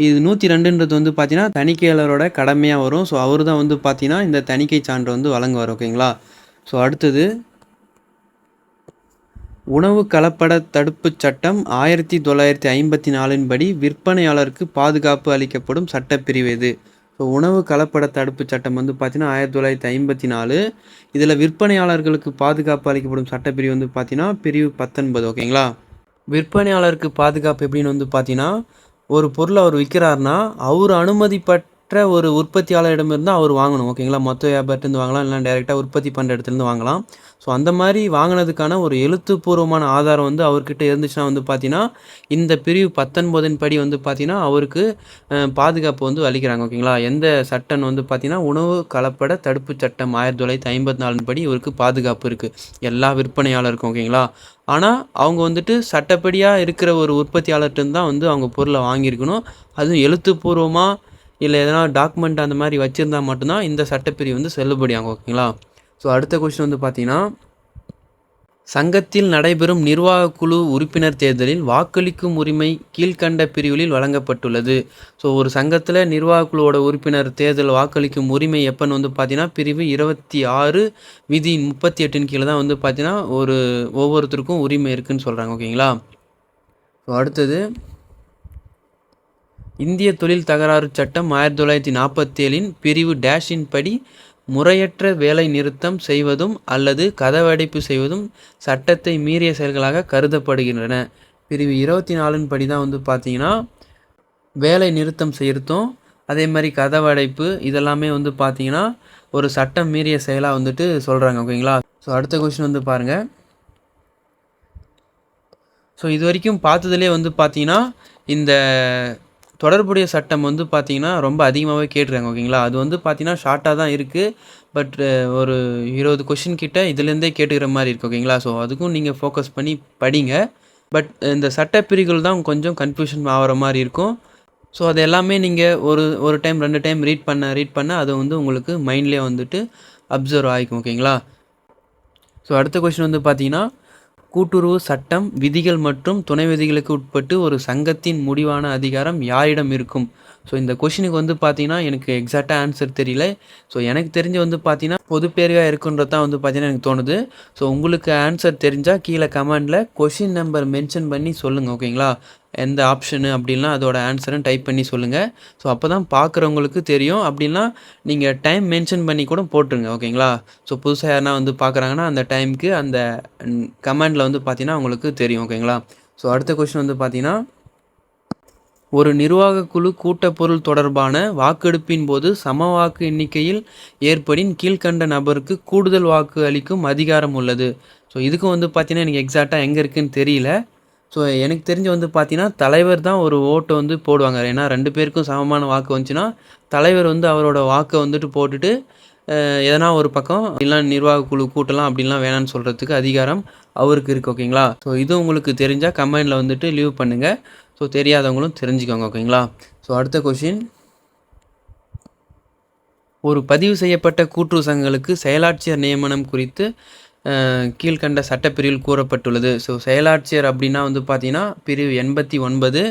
இது 102ன்றது வந்து பார்த்தீங்கன்னா தணிக்கையாளரோட கடமையாக வரும். ஸோ அவர் தான் வந்து பார்த்தீங்கன்னா இந்த தணிக்கை சான்று வந்து வழங்குவார். ஓகேங்களா? ஸோ அடுத்தது உணவு கலப்பட தடுப்புச் சட்டம் 1954 படி விற்பனையாளருக்கு பாதுகாப்பு அளிக்கப்படும் சட்டப்பிரிவு எது? ஸோ உணவு கலப்பட தடுப்பு சட்டம் வந்து பார்த்தீங்கன்னா 1954. இதில் விற்பனையாளர்களுக்கு பாதுகாப்பு அளிக்கப்படும் சட்டப்பிரிவு வந்து பார்த்தீங்கன்னா பிரிவு 19. ஓகேங்களா. விற்பனையாளருக்கு பாதுகாப்பு எப்படின்னு வந்து பார்த்தீங்கன்னா, ஒரு பொருளை அவர் விற்கிறாருன்னா அவர் அனுமதி பெற்ற ஒரு உற்பத்தியாளரிடமிருந்து அவர் வாங்கணும். ஓகேங்களா. மொத்த வியாபாரத்துலேருந்து வாங்கலாம், இல்லைனா டைரெக்டாக உற்பத்தி பண்ணுற இடத்துலேருந்து வாங்கலாம். ஸோ அந்த மாதிரி வாங்கினதுக்கான ஒரு எழுத்துப்பூர்வமான ஆதாரம் வந்து அவர்கிட்ட இருந்துச்சுன்னா வந்து பார்த்தீங்கன்னா, இந்த பிரிவு 19 படி வந்து பார்த்தீங்கன்னா அவருக்கு பாதுகாப்பு வந்து அளிக்கிறாங்க. ஓகேங்களா. எந்த சட்டம் வந்து பார்த்தீங்கன்னா உணவு கலப்பட தடுப்பு சட்டம் 1954 படி இவருக்கு பாதுகாப்பு இருக்குது எல்லா விற்பனையாளருக்கும். ஓகேங்களா. ஆனால் அவங்க வந்துட்டு சட்டப்படியாக இருக்கிற ஒரு உற்பத்தியாளர்கிட்ட தான் வந்து அவங்க பொருளை வாங்கியிருக்கணும். அதுவும் எழுத்துப்பூர்வமாக இல்லை எதனா டாக்குமெண்ட் அந்த மாதிரி வச்சுருந்தா மட்டும்தான் இந்த சட்டப்பிரிவு வந்து செல்லுபடியாகும். ஓகேங்களா. ஸோ அடுத்த கொஸ்டின் வந்து பார்த்தீங்கன்னா, சங்கத்தில் நடைபெறும் நிர்வாக குழு உறுப்பினர் தேர்தலில் வாக்களிக்கும் உரிமை கீழ்கண்ட பிரிவுகளில் வழங்கப்பட்டுள்ளது. ஸோ ஒரு சங்கத்தில் நிர்வாக குழுவோட உறுப்பினர் தேர்தல் வாக்களிக்கும் உரிமை எப்போன்னு வந்து பார்த்தீங்கன்னா பிரிவு 26 விதி 38 கீழே தான் வந்து பார்த்தீங்கன்னா ஒவ்வொருத்தருக்கும் உரிமை இருக்குன்னு சொல்கிறாங்க. ஓகேங்களா. ஸோ அடுத்தது இந்திய தொழில் தகராறு சட்டம் 1947 பிரிவு டேஷின் படி முறையற்ற வேலை நிறுத்தம் செய்வதும் அல்லது கதவடைப்பு செய்வதும் சட்டத்தை மீறிய செயல்களாக கருதப்படுகின்றன. பிரிவு 24 படி தான் வந்து பார்த்தீங்கன்னா வேலை நிறுத்தம் செய்யறதும் அதே மாதிரி கதவடைப்பு இதெல்லாமே வந்து பார்த்தீங்கன்னா ஒரு சட்டம் மீறிய செயலாக வந்துட்டு சொல்கிறாங்க. ஓகேங்களா. ஸோ அடுத்த கொஸ்டின் வந்து பாருங்கள். ஸோ இது வரைக்கும் பார்த்ததுலேயே வந்து பார்த்தீங்கன்னா இந்த தொடர்புடைய சட்டம் வந்து பார்த்தீங்கன்னா ரொம்ப அதிகமாகவே கேட்டிருக்காங்க. ஓகேங்களா. அது வந்து பார்த்தீங்கன்னா ஷார்ட்டாக தான் இருக்குது. பட் ஒரு 20 கொஷின் கிட்ட இதுலேருந்தே கேட்டுக்கிற மாதிரி இருக்குது. ஓகேங்களா. ஸோ அதுக்கும் நீங்கள் ஃபோக்கஸ் பண்ணி படிங்க. பட் இந்த சட்டப்பிரிவுகள் தான் கொஞ்சம் கன்ஃபியூஷன் ஆகிற மாதிரி இருக்கும். ஸோ அது எல்லாமே நீங்கள் ஒரு டைம் 2 டைம் ரீட் பண்ண அது வந்து உங்களுக்கு மைண்ட்லேயே வந்துட்டு அப்சர்வ் ஆகிக்கும். ஓகேங்களா. ஸோ அடுத்த கொஷின் வந்து பார்த்தீங்கன்னா, கூட்டுறவு சட்டம் விதிகள் மற்றும் துணை விதிகளுக்கு உட்பட்டு ஒரு சங்கத்தின் முடிவான அதிகாரம் யாரிடம் இருக்கும்? ஸோ இந்த கொஷினுக்கு வந்து பார்த்தீங்கன்னா எனக்கு எக்ஸாக்டாக ஆன்சர் தெரியல. ஸோ எனக்கு தெரிஞ்சு வந்து பார்த்தீங்கன்னா பொதுப்பேர்வையாக இருக்குன்றது தான் வந்து பார்த்தீங்கன்னா எனக்கு தோணுது. ஸோ உங்களுக்கு ஆன்சர் தெரிஞ்சால் கீழே கமெண்டில் கொஷின் நம்பர் மென்ஷன் பண்ணி சொல்லுங்கள். ஓகேங்களா. எந்த ஆப்ஷனு அப்படின்லாம் அதோட ஆன்சரும் டைப் பண்ணி சொல்லுங்கள். ஸோ அப்போ தான் பார்க்குறவங்களுக்கு தெரியும். அப்படின்னா நீங்கள் டைம் மென்ஷன் பண்ணி கூட போட்டுருங்க. ஓகேங்களா. ஸோ புதுசாக யாருனா வந்து பார்க்குறாங்கன்னா அந்த டைமுக்கு அந்த கமெண்டில் வந்து பார்த்தீங்கன்னா அவங்களுக்கு தெரியும். ஓகேங்களா. ஸோ அடுத்த கொஷின் வந்து பார்த்தீங்கன்னா, ஒரு நிர்வாக குழு கூட்டப்பொருள் தொடர்பான வாக்கெடுப்பின் போது சம வாக்கு எண்ணிக்கையில் ஏற்படின் கீழ்கண்ட நபருக்கு கூடுதல் வாக்கு அளிக்கும் அதிகாரம் உள்ளது. ஸோ இதுக்கும் வந்து பார்த்தீங்கன்னா எனக்கு எக்ஸாக்டாக எங்கே இருக்குதுன்னு தெரியல. ஸோ எனக்கு தெரிஞ்சு வந்து பார்த்தீங்கன்னா தலைவர் தான் ஒரு ஓட்டை வந்து போடுவாங்க. ஏன்னா 2 பேருக்கும் சமமான வாக்கு வந்துச்சுன்னா தலைவர் வந்து அவரோட வாக்கை வந்துட்டு போட்டுட்டு எதனா ஒரு பக்கம் இல்லை நிர்வாக குழு கூட்டலாம் அப்படின்லாம் வேணான்னு சொல்கிறதுக்கு அதிகாரம் அவருக்கு இருக்குது. ஓகேங்களா. ஸோ இது உங்களுக்கு தெரிஞ்சால் கமெண்டில் வந்துட்டு லீவ் பண்ணுங்கள். ஸோ தெரியாதவங்களும் தெரிஞ்சுக்கோங்க. ஓகேங்களா. ஸோ அடுத்த கொஷின், ஒரு பதிவு செய்யப்பட்ட கூட்டுறவு சங்கங்களுக்கு செயலாட்சியர் நியமனம் குறித்து கீழ்கண்ட சட்டப்பிரிவில் கூறப்பட்டுள்ளது. ஸோ செயலாட்சியர் அப்படின்னா வந்து பார்த்தீங்கன்னா பிரிவு 89.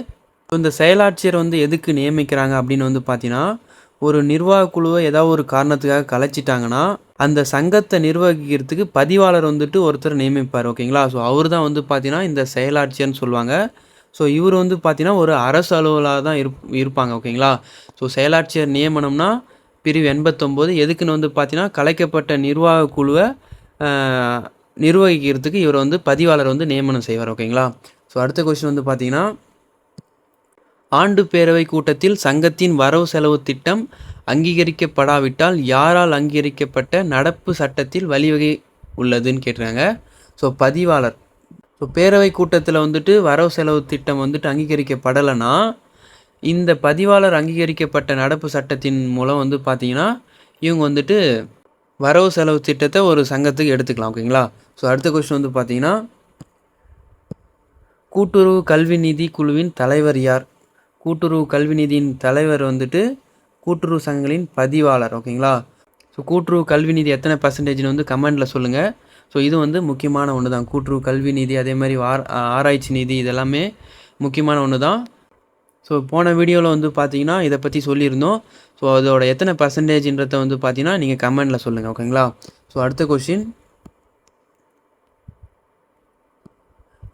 ஸோ இந்த செயலாட்சியர் வந்து எதுக்கு நியமிக்கிறாங்க அப்படின்னு வந்து பார்த்தீங்கன்னா, ஒரு நிர்வாக குழுவை ஏதாவது ஒரு காரணத்துக்காக கலைச்சிட்டாங்கன்னா அந்த சங்கத்தை நிர்வகிக்கிறதுக்கு பதிவாளர் வந்துட்டு ஒருத்தர் நியமிப்பார். ஓகேங்களா. ஸோ அவர் தான் வந்து பார்த்தீங்கன்னா இந்த செயலாட்சியர்னு சொல்லுவாங்க. ஸோ இவர் வந்து பார்த்தீங்கன்னா ஒரு அரசு அலுவலாக தான் இருப்பாங்க. ஓகேங்களா. ஸோ செயலாட்சியர் நியமனம்னா பிரிவு 89 எதுக்குன்னு வந்து பார்த்தீங்கன்னா கலைக்கப்பட்ட நிர்வாக குழுவை நிர்வகிக்கிறதுக்கு இவர் வந்து பதிவாளர் வந்து நியமனம் செய்வார். ஓகேங்களா. ஸோ அடுத்த கொஸ்டின் வந்து பார்த்தீங்கன்னா, ஆண்டு பேரவை கூட்டத்தில் சங்கத்தின் வரவு செலவு திட்டம் அங்கீகரிக்கப்படாவிட்டால் யாரால் அங்கீகரிக்கப்பட்ட நடப்பு சட்டத்தில் வழிவகை உள்ளதுன்னு கேட்டுருக்காங்க. ஸோ பதிவாளர். ஸோ பேரவை கூட்டத்தில் வந்துட்டு வரவு செலவு திட்டம் வந்துட்டு அங்கீகரிக்கப்படலைன்னா இந்த பதிவாளர் அங்கீகரிக்கப்பட்ட நடப்பு சட்டத்தின் மூலம் வந்து பார்த்தீங்கன்னா இவங்க வந்துட்டு வரவு செலவு திட்டத்தை ஒரு சங்கத்துக்கு எடுத்துக்கலாம். ஓகேங்களா. ஸோ அடுத்த கொஸ்டின் வந்து பார்த்தீங்கன்னா, கூட்டுறவு கல்வி நிதி குழுவின் தலைவர் யார்? கூட்டுறவு கல்வி நிதியின் தலைவர் வந்துட்டு கூட்டுறவு சங்கங்களின் பதிவாளர். ஓகேங்களா. ஸோ கூட்டுறவு கல்வி நிதி எத்தனை பர்சன்டேஜ்னு வந்து கமெண்டில் சொல்லுங்கள். ஸோ இது வந்து முக்கியமான ஒன்று தான். கூட்டுறவு கல்வி நிதி அதே மாதிரி ஆராய்ச்சி நிதி இதெல்லாமே முக்கியமான ஒன்று தான். ஸோ போன வீடியோவில் வந்து பார்த்தீங்கன்னா இதை பற்றி சொல்லியிருந்தோம். ஸோ அதோட எத்தனை பர்சன்டேஜ்ன்றதை வந்து பார்த்தீங்கன்னா நீங்கள் கமெண்டில் சொல்லுங்கள். ஓகேங்களா. ஸோ அடுத்த கொஸ்டின்,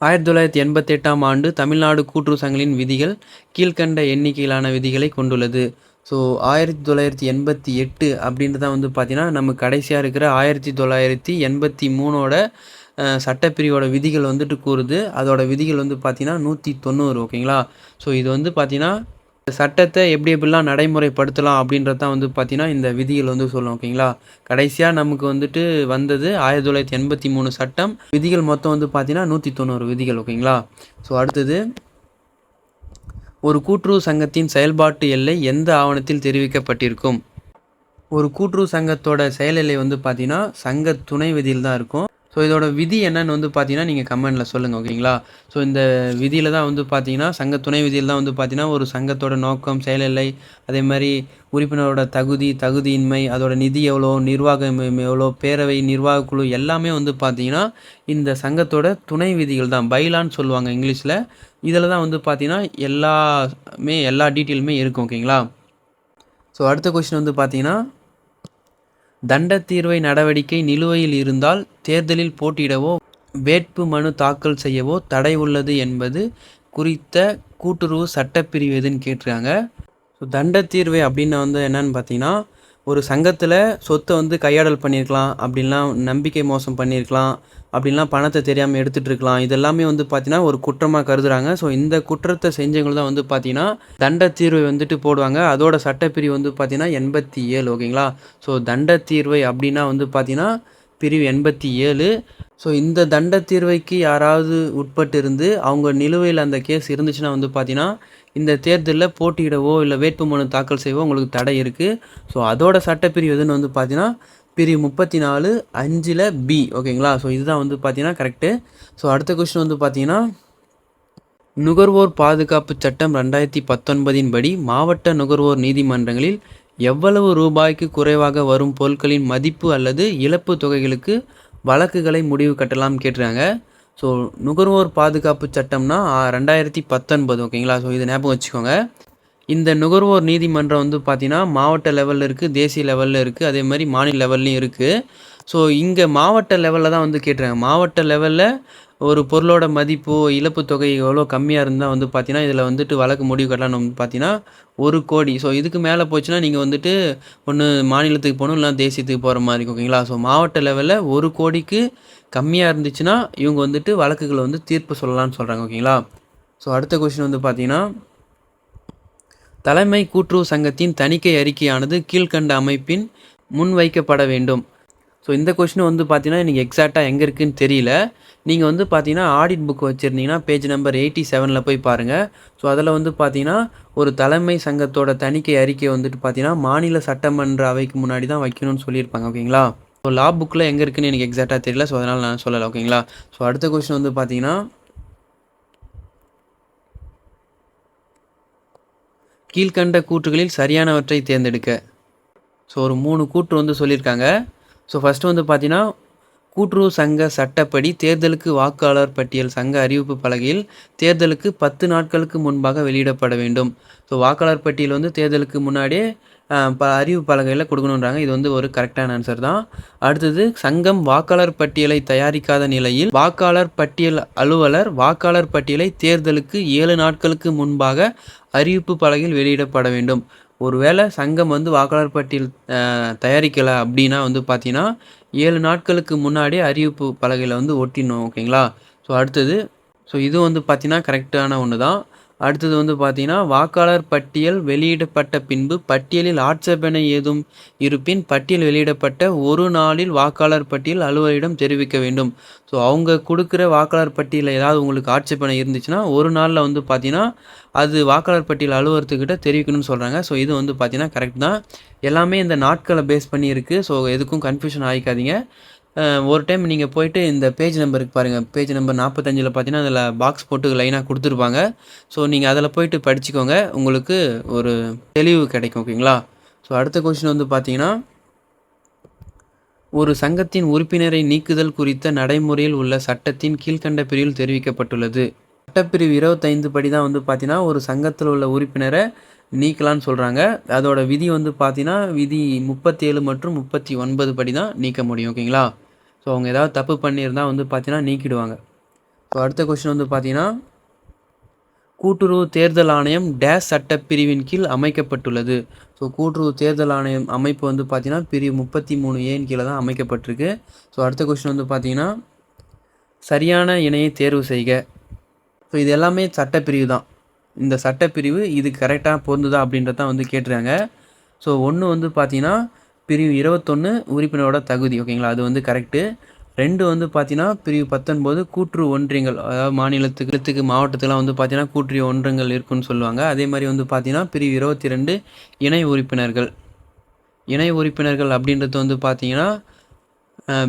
1988 ஆண்டு தமிழ்நாடு கூட்டுறவு சங்கங்களின் விதிகள் கீழ்கண்ட எண்ணிக்கையிலான விதிகளை கொண்டுள்ளது. ஸோ 1988 அப்படின்றத வந்து பார்த்தீங்கன்னா நம்ம கடைசியாக இருக்கிற 1983ஓட சட்டப்பிரிவோட விதிகள் வந்துட்டு கூறுது. அதோட விதிகள் வந்து பார்த்தீங்கன்னா 190 ஓகேங்களா. ஸோ இது வந்து பார்த்தீங்கன்னா சட்டத்தை எப்படி எப்படிலாம் நடைமுறைப்படுத்தலாம் அப்படின்றது தான் வந்து பார்த்தீங்கன்னா இந்த விதிகள் வந்து சொல்லும் ஓகேங்களா. கடைசியாக நமக்கு வந்துட்டு வந்தது 1983 சட்டம். விதிகள் மொத்தம் வந்து பார்த்தீங்கன்னா 190 விதிகள் ஓகேங்களா. ஸோ அடுத்தது, ஒரு கூட்டுறவு சங்கத்தின் செயல்பாட்டு எல்லை எந்த ஆவணத்தில் தெரிவிக்கப்பட்டிருக்கும்? ஒரு கூட்டுறவு சங்கத்தோட செயல் எல்லை வந்து பார்த்தீங்கன்னா சங்க துணை விதியில் தான் இருக்கும். ஸோ இதோட விதி என்னன்னு வந்து பார்த்தீங்கன்னா நீங்கள் கமெண்டில் சொல்லுங்கள் ஓகேங்களா. ஸோ இந்த விதியில் தான் வந்து பார்த்தீங்கன்னா சங்க துணை விதியில் தான் வந்து பார்த்தீங்கன்னா ஒரு சங்கத்தோட நோக்கம், செயல் எல்லை, அதே மாதிரி உறுப்பினரோட தகுதி, தகுதியின்மை, அதோட நிதி எவ்வளோ, நிர்வாகம் எவ்வளோ, பேரவை, நிர்வாக குழு எல்லாமே வந்து பார்த்தீங்கன்னா இந்த சங்கத்தோட துணை விதிகள் தான், பைலான்னு சொல்லுவாங்க இங்கிலீஷில். இதில் தான் வந்து பார்த்தீங்கன்னா எல்லா டீட்டெயிலுமே இருக்கும் ஓகேங்களா. ஸோ அடுத்த கொஸ்டின் வந்து பார்த்தீங்கன்னா, தண்டத்தீர்வை நடவடிக்கை நிலுவையில் இருந்தால் தேர்தலில் போட்டியிடவோ வேட்பு மனு தாக்கல் செய்யவோ தடை உள்ளது என்பது குறித்த கூட்டுறவு சட்டப்பிரிவு எதுன்னு கேட்டிருக்காங்க. ஸோ தண்டத்தீர்வை அப்படின்னு வந்து என்னன்னு பார்த்தீங்கன்னா, ஒரு சங்கத்தில் சொத்தை வந்து கையாடல் பண்ணியிருக்கலாம், அப்படின்லாம் நம்பிக்கை மோசம் பண்ணியிருக்கலாம், அப்படின்லாம் பணத்தை தெரியாமல் எடுத்துகிட்டு இருக்கலாம். இதெல்லாமே வந்து பார்த்தீங்கன்னா ஒரு குற்றமாக கருதுகிறாங்க. ஸோ இந்த குற்றத்தை செஞ்சவங்க தான் வந்து பார்த்தீங்கன்னா தண்டத்தீர்வை வந்துட்டு போடுவாங்க. அதோட சட்டப்பிரிவு வந்து பார்த்தீங்கன்னா 87 ஓகேங்களா. ஸோ தண்டத்தீர்வை அப்படின்னா வந்து பார்த்தீங்கன்னா பிரிவு 87. ஸோ இந்த தண்டத்தீர்வைக்கு யாராவது உட்பட்டு இருந்து அவங்க நிலுவையில் அந்த கேஸ் இருந்துச்சுன்னா வந்து பார்த்தீங்கன்னா இந்த தேர்தலில் போட்டியிடவோ இல்லை வேட்புமனு தாக்கல் செய்யவோ உங்களுக்கு தடை இருக்குது. ஸோ அதோட சட்டப்பிரிவு எதுன்னு வந்து பார்த்தீங்கன்னா பிரிவு 34 5 பி ஓகேங்களா. ஸோ இதுதான் வந்து பார்த்தீங்கன்னா கரெக்டு. ஸோ அடுத்த கொஸ்டின் வந்து பார்த்தீங்கன்னா, நுகர்வோர் பாதுகாப்பு சட்டம் 2019 படி மாவட்ட நுகர்வோர் நீதிமன்றங்களில் எவ்வளவு ரூபாய்க்கு குறைவாக வரும் பொருட்களின் மதிப்பு அல்லது இழப்பு தொகைகளுக்கு வழக்குகளை முடிவு கட்டலாம் கேட்டுறாங்க. ஸோ நுகர்வோர் பாதுகாப்பு சட்டம்னா 2019 ஓகேங்களா. ஸோ இதை ஞாபகம் வச்சுக்கோங்க. இந்த நுகர்வோர் நீதிமன்றம் வந்து பார்த்தீங்கன்னா மாவட்ட லெவலில் இருக்குது, தேசிய லெவலில் இருக்குது, அதே மாதிரி மாநில லெவல்லையும் இருக்குது. ஸோ இங்கே மாவட்ட லெவலில் தான் வந்து கேட்டுறாங்க. மாவட்ட லெவலில் ஒரு பொருளோட மதிப்போ இழப்பு தொகை எவ்வளோ கம்மியாக இருந்தால் வந்து பார்த்தீங்கன்னா இதில் வந்துட்டு வழக்கு முடிவு கட்டலாம்னு வந்து பார்த்தீங்கன்னா 1 கோடி. ஸோ இதுக்கு மேலே போச்சுன்னா நீங்கள் வந்துட்டு ஒன்று மாநிலத்துக்கு போகணும், இல்லைனா தேசியத்துக்கு போகிற மாதிரி ஓகேங்களா. ஸோ மாவட்ட லெவலில் 1 கோடிக்கு கம்மியாக இருந்துச்சுன்னா இவங்க வந்துட்டு வழக்குகளை வந்து தீர்ப்பு சொல்லலாம்னு சொல்கிறாங்க ஓகேங்களா. ஸோ அடுத்த கொஸ்டின் வந்து பார்த்தீங்கன்னா, தலைமை கூட்டுறவு சங்கத்தின் தணிக்கை அறிக்கையானது கீழ்கண்ட அமைப்பின் முன்வைக்கப்பட வேண்டும். ஸோ இந்த கொஸ்டின் வந்து பார்த்தீங்கன்னா நீங்கள் எக்ஸாக்டாக எங்கே இருக்குதுன்னு தெரியல. நீங்கள் வந்து பார்த்தீங்கன்னா ஆடிட் புக் வச்சுருந்தீங்கன்னா பேஜ் நம்பர் 87 போய் பாருங்கள். ஸோ அதில் வந்து பார்த்தீங்கன்னா ஒரு தலைமை சங்கத்தோட தணிக்கை அறிக்கை வந்துட்டு பார்த்தீங்கன்னா மாநில சட்டமன்ற அவைக்கு முன்னாடி தான் வைக்கணும்னு சொல்லியிருப்பாங்க ஓகேங்களா. ஸோ லா புக்கில் எங்கே இருக்குன்னு எனக்கு எக்ஸாக்டாக தெரியல. ஸோ அதனால் நான் சொல்லலை ஓகேங்களா. ஸோ அடுத்த கொஸ்டின் வந்து பார்த்தீங்கன்னா, கீழ்கண்ட கூற்றுகளில் சரியானவற்றை தேர்ந்தெடுக்க. ஸோ ஒரு 3 கூற்று வந்து சொல்லியிருக்காங்க. ஸோ ஃபஸ்ட்டு வந்து பார்த்தீங்கன்னா, கூட்டுறவு சங்க சட்டப்படி தேர்தலுக்கு வாக்காளர் பட்டியல் சங்க அறிவிப்பு பலகையில் தேர்தலுக்கு 10 நாட்களுக்கு முன்பாக வெளியிடப்பட வேண்டும். ஸோ வாக்காளர் பட்டியல் வந்து தேர்தலுக்கு முன்னாடியே அறிவிப்பு பலகையில் கொடுக்கணுன்றாங்க. இது வந்து ஒரு கரெக்டான ஆன்சர் தான். அடுத்தது, சங்கம் வாக்காளர் பட்டியலை தயாரிக்காத நிலையில் வாக்காளர் பட்டியல் அலுவலர் வாக்காளர் பட்டியலை தேர்தலுக்கு 7 நாட்களுக்கு முன்பாக அறிவிப்பு பலகையில் வெளியிடப்பட வேண்டும். ஒருவேளை சங்கம் வந்து வாக்காளர் பட்டியல் தயாரிக்கலை அப்படின்னா வந்து பார்த்தீங்கன்னா 7 நாட்களுக்கு முன்னாடியே அறிவிப்பு பலகையில் வந்து ஒட்டிடணும் ஓகேங்களா. ஸோ அடுத்தது, ஸோ இது வந்து பார்த்தீங்கன்னா கரெக்டான ஒன்று தான். அடுத்தது வந்து பார்த்தீங்கன்னா, வாக்காளர் பட்டியல் வெளியிடப்பட்ட பின்பு பட்டியலில் ஆட்சேபனை ஏதும் இருப்பின் பட்டியல் வெளியிடப்பட்ட 1 நாளில் வாக்காளர் பட்டியல் அலுவலரிடம் தெரிவிக்க வேண்டும். ஸோ அவங்க கொடுக்குற வாக்காளர் பட்டியலில் ஏதாவது உங்களுக்கு ஆட்சேபனை இருந்துச்சுன்னா 1 நாளில் வந்து பார்த்தீங்கன்னா அது வாக்காளர் பட்டியல் அலுவலகத்துக்கிட்ட தெரிவிக்கணும்னு சொல்கிறாங்க. ஸோ இது வந்து பார்த்தீங்கன்னா கரெக்ட் தான். எல்லாமே இந்த நாட்களை பேஸ் பண்ணி இருக்குது. ஸோ எதுக்கும் கன்ஃபியூஷன் ஆகிக்காதீங்க. ஒரு டைம் நீங்கள் போய்ட்டு இந்த பேஜ் நம்பருக்கு பாருங்கள். பேஜ் நம்பர் 45 பார்த்தீங்கன்னா அதில் பாக்ஸ் போட்டு லைனாக கொடுத்துருப்பாங்க. ஸோ நீங்கள் அதில் போய்ட்டு படிச்சுக்கோங்க, உங்களுக்கு ஒரு தெளிவு கிடைக்கும் ஓகேங்களா. ஸோ அடுத்த கொஸ்டின் வந்து பார்த்தீங்கன்னா, ஒரு சங்கத்தின் உறுப்பினரை நீக்குதல் குறித்த நடைமுறையில் உள்ள சட்டத்தின் கீழ்கண்ட பிரிவில் தெரிவிக்கப்பட்டுள்ளது. சட்டப்பிரிவு 25 படி தான் வந்து பார்த்தீங்கன்னா ஒரு சங்கத்தில் உள்ள உறுப்பினரை நீக்கலான்னு சொல்கிறாங்க. அதோட விதி வந்து பார்த்தீங்கன்னா விதி 37 மற்றும் 39 படி தான் நீக்க முடியும் ஓகேங்களா. ஸோ அவங்க ஏதாவது தப்பு பண்ணியிருந்தால் வந்து பார்த்தீங்கன்னா நீக்கிடுவாங்க. ஸோ அடுத்த கொஸ்டின் வந்து பார்த்தீங்கன்னா, கூட்டுறவு தேர்தல் ஆணையம் டேஸ் சட்டப்பிரிவின் கீழ் அமைக்கப்பட்டுள்ளது. ஸோ கூட்டுறவு தேர்தல் ஆணையம் அமைப்பு வந்து பார்த்தீங்கன்னா பிரிவு 33A கீழே தான் அமைக்கப்பட்டிருக்கு. ஸோ அடுத்த கொஸ்டின் வந்து பார்த்தீங்கன்னா சரியான இணையை தேர்வு செய்க. ஸோ இது எல்லாமே சட்டப்பிரிவு தான். இந்த சட்டப்பிரிவு இது கரெக்டாக பொருந்துதா அப்படின்றத வந்து கேட்டுருக்காங்க. ஸோ ஒன்று வந்து பார்த்தீங்கன்னா பிரிவு 21 உறுப்பினரோட தகுதி, ஓகேங்களா, அது வந்து கரெக்டு. 2 வந்து பார்த்தீங்கன்னா பிரிவு 19 கூட்டுறவு ஒன்றியங்கள், அதாவது மாநிலத்துக்கு மாவட்டத்துக்குலாம் வந்து பார்த்தீங்கன்னா கூட்டுறவு ஒன்றியங்கள் இருக்குன்னு சொல்லுவாங்க. அதே மாதிரி வந்து பார்த்தீங்கன்னா பிரிவு 22 இணை உறுப்பினர்கள். இணை உறுப்பினர்கள் அப்படின்றது வந்து பார்த்தீங்கன்னா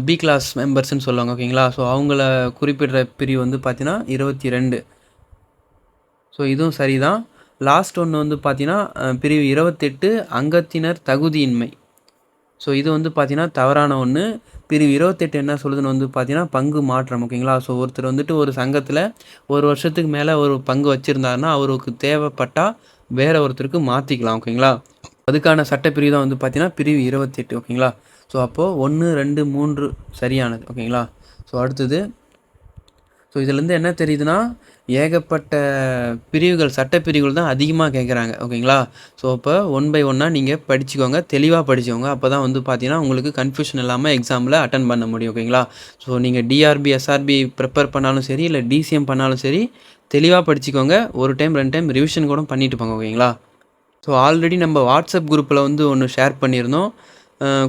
பி கிளாஸ் மெம்பர்ஸ்ன்னு சொல்லுவாங்க, ஓகேங்களா. ஸோ அவங்கள குறிப்பிடுற பிரிவு வந்து பார்த்தீங்கன்னா 22. ஸோ இதுவும் சரிதான். லாஸ்ட் ஒன்று வந்து பார்த்தீங்கன்னா பிரிவு 28 அங்கத்தினர் தகுதியின்மை. ஸோ இது வந்து பார்த்தீங்கன்னா தவறான ஒன்று. பிரிவு 28 என்ன சொல்லுதுன்னு வந்து பார்த்தீங்கன்னா பங்கு மாற்றம், ஓகேங்களா. ஸோ ஒருத்தர் வந்துட்டு ஒரு சங்கத்தில் ஒரு வருஷத்துக்கு மேலே ஒரு பங்கு வச்சுருந்தாருன்னா அவருக்கு தேவைப்பட்டால் வேற ஒருத்தருக்கு மாற்றிக்கலாம், ஓகேங்களா. அதுக்கான சட்டப்பிரிவு தான் வந்து பார்த்தீங்கன்னா பிரிவு 28, ஓகேங்களா. ஸோ அப்போது 1, 2, 3 சரியானது, ஓகேங்களா. ஸோ அடுத்தது, ஸோ இதுலேருந்து என்ன தெரியுதுன்னா ஏகப்பட்ட பிரிவுகள், சட்டப்பிரிவுகள் தான் அதிகமாக கேட்குறாங்க, ஓகேங்களா. ஸோ இப்போ 1 by 1 நீங்கள் படிச்சுக்கோங்க, தெளிவாக படிச்சுக்கோங்க. அப்போ தான் வந்து பார்த்தீங்கன்னா உங்களுக்கு கன்ஃபியூஷன் இல்லாமல் எக்ஸாமில் அட்டன் பண்ண முடியும், ஓகேங்களா. ஸோ நீங்கள் டிஆர்பி எஸ்ஆர்பி ப்ரிப்பேர் பண்ணாலும் சரி, இல்லை டிசிஎம் பண்ணாலும் சரி, தெளிவாக படிச்சுக்கோங்க. ஒரு டைம் 2 டைம் ரிவிஷன் கூட பண்ணிட்டு போங்க, ஓகேங்களா. ஸோ ஆல்ரெடி நம்ம வாட்ஸ்அப் குரூப்பில் வந்து ஒன்று ஷேர் பண்ணியிருந்தோம்.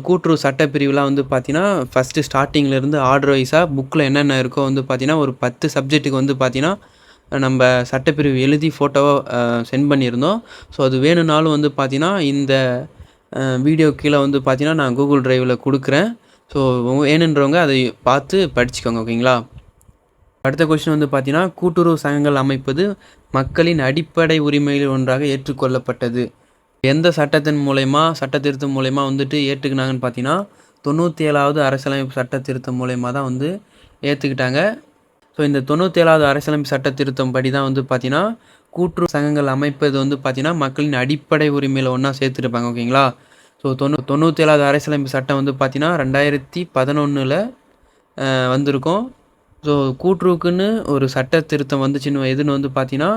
கூட்டுறவு சட்டப்பிரிவுலாம் வந்து பார்த்தீங்கன்னா ஃபஸ்ட்டு ஸ்டார்டிங்லேருந்து ஆர்டர் வைஸாக புக்கில் என்னென்ன இருக்கோ வந்து பார்த்தீங்கன்னா ஒரு 10 சப்ஜெக்ட்டுக்கு வந்து பார்த்தீங்கன்னா நம்ம சட்டப்பிரிவு எழுதி ஃபோட்டோவாக சென்ட் பண்ணியிருந்தோம். ஸோ அது வேணும்னாலும் வந்து பார்த்தீங்கன்னா இந்த வீடியோ கீழே வந்து பார்த்தீங்கன்னா நான் கூகுள் ட்ரைவில் கொடுக்குறேன். ஸோ வேணுன்றவங்க அதை பார்த்து படிச்சுக்கோங்க, ஓகேங்களா. அடுத்த கொஸ்டின் வந்து பார்த்தீங்கன்னா கூட்டுறவு சங்கங்கள் அமைப்பது மக்களின் அடிப்படை உரிமையில் ஒன்றாக ஏற்றுக்கொள்ளப்பட்டது. எந்த சட்டத்தின் மூலயமா, சட்ட திருத்தம் மூலயமா வந்துட்டு ஏற்றுக்கினாங்கன்னு பார்த்தீங்கன்னா 97வது அரசியலமைப்பு சட்ட திருத்தம் மூலயமா தான் வந்து ஏற்றுக்கிட்டாங்க. ஸோ இந்த 97வது அரசியலமைப்பு சட்ட திருத்தம் படி தான் வந்து பார்த்தீங்கன்னா கூட்டுறவு சங்கங்கள் அமைப்பது வந்து பார்த்தீங்கன்னா மக்களின் அடிப்படை உரிமையில் ஒன்றா சேர்த்துருப்பாங்க, ஓகேங்களா. ஸோ 97வது அரசியலமைப்பு சட்டம் வந்து பார்த்தீங்கன்னா 2011 வந்திருக்கும். ஸோ கூட்டுறவுக்குன்னு ஒரு சட்ட திருத்தம் வந்துச்சுன்னு எதுன்னு வந்து பார்த்தீங்கன்னா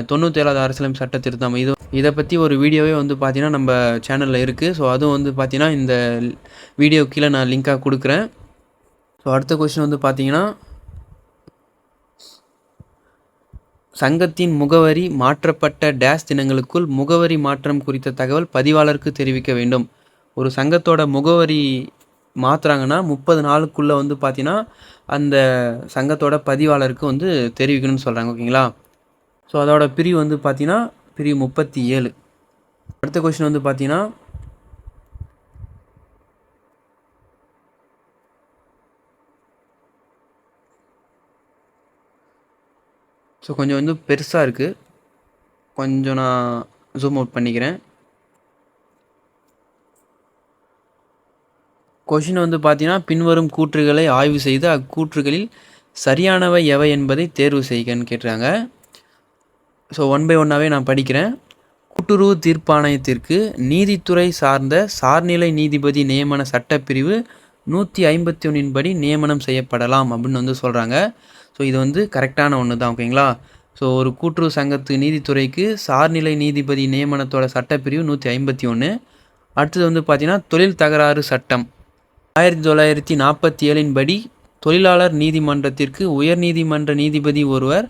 97வது அரசியலமைப்பு சட்ட திருத்தம். இதை பற்றி ஒரு வீடியோவே வந்து பார்த்தீங்கன்னா நம்ம சேனலில் இருக்குது. ஸோ அதுவும் வந்து பார்த்தீங்கன்னா இந்த வீடியோ கீழே நான் லிங்காக கொடுக்குறேன். ஸோ அடுத்த கொஸ்டின் வந்து பார்த்தீங்கன்னா சங்கத்தின் முகவரி மாற்றப்பட்ட டேஸ் தினங்களுக்குள் முகவரி மாற்றம் குறித்த தகவல் பதிவாளருக்கு தெரிவிக்க வேண்டும். ஒரு சங்கத்தோட முகவரி மாற்றுறாங்கன்னா 30 நாளுக்குள்ளே வந்து பார்த்தீங்கன்னா அந்த சங்கத்தோட பதிவாளருக்கு வந்து தெரிவிக்கணும்னு சொல்கிறாங்க, ஓகேங்களா. ஸோ அதோட பிரிவு வந்து பார்த்தீங்கன்னா பிரிவு 37. அடுத்த கொஸ்டின் வந்து பார்த்தீங்கன்னா ஸோ கொஞ்சம் வந்து பெருசாக இருக்குது, கொஞ்சம் நான் ஜூம் அவுட் பண்ணிக்கிறேன். கொஷின் வந்து பார்த்தீங்கன்னா பின்வரும் கூற்றுகளை ஆய்வு செய்து அக்கூற்றுகளில் சரியானவை எவை என்பதை தேர்வு செய்கன்னு கேட்டுறாங்க. ஸோ 1 by 1 நான் படிக்கிறேன். கூட்டுறவு தீர்ப்பாணையத்திற்கு நீதித்துறை சார்ந்த சார்நிலை நீதிபதி நியமன சட்டப்பிரிவு 151 படி நியமனம் செய்யப்படலாம் அப்படின்னு வந்து சொல்கிறாங்க. ஸோ இது வந்து கரெக்டான ஒன்று தான், ஓகேங்களா. ஸோ ஒரு கூட்டுறவு சங்கத்து நீதித்துறைக்கு சார்நிலை நீதிபதி நியமனத்தோட சட்டப்பிரிவு 151. அடுத்தது வந்து பார்த்திங்கன்னா தொழில் தகராறு சட்டம் 1947 படி தொழிலாளர் நீதிமன்றத்திற்கு உயர்நீதிமன்ற நீதிபதி ஒருவர்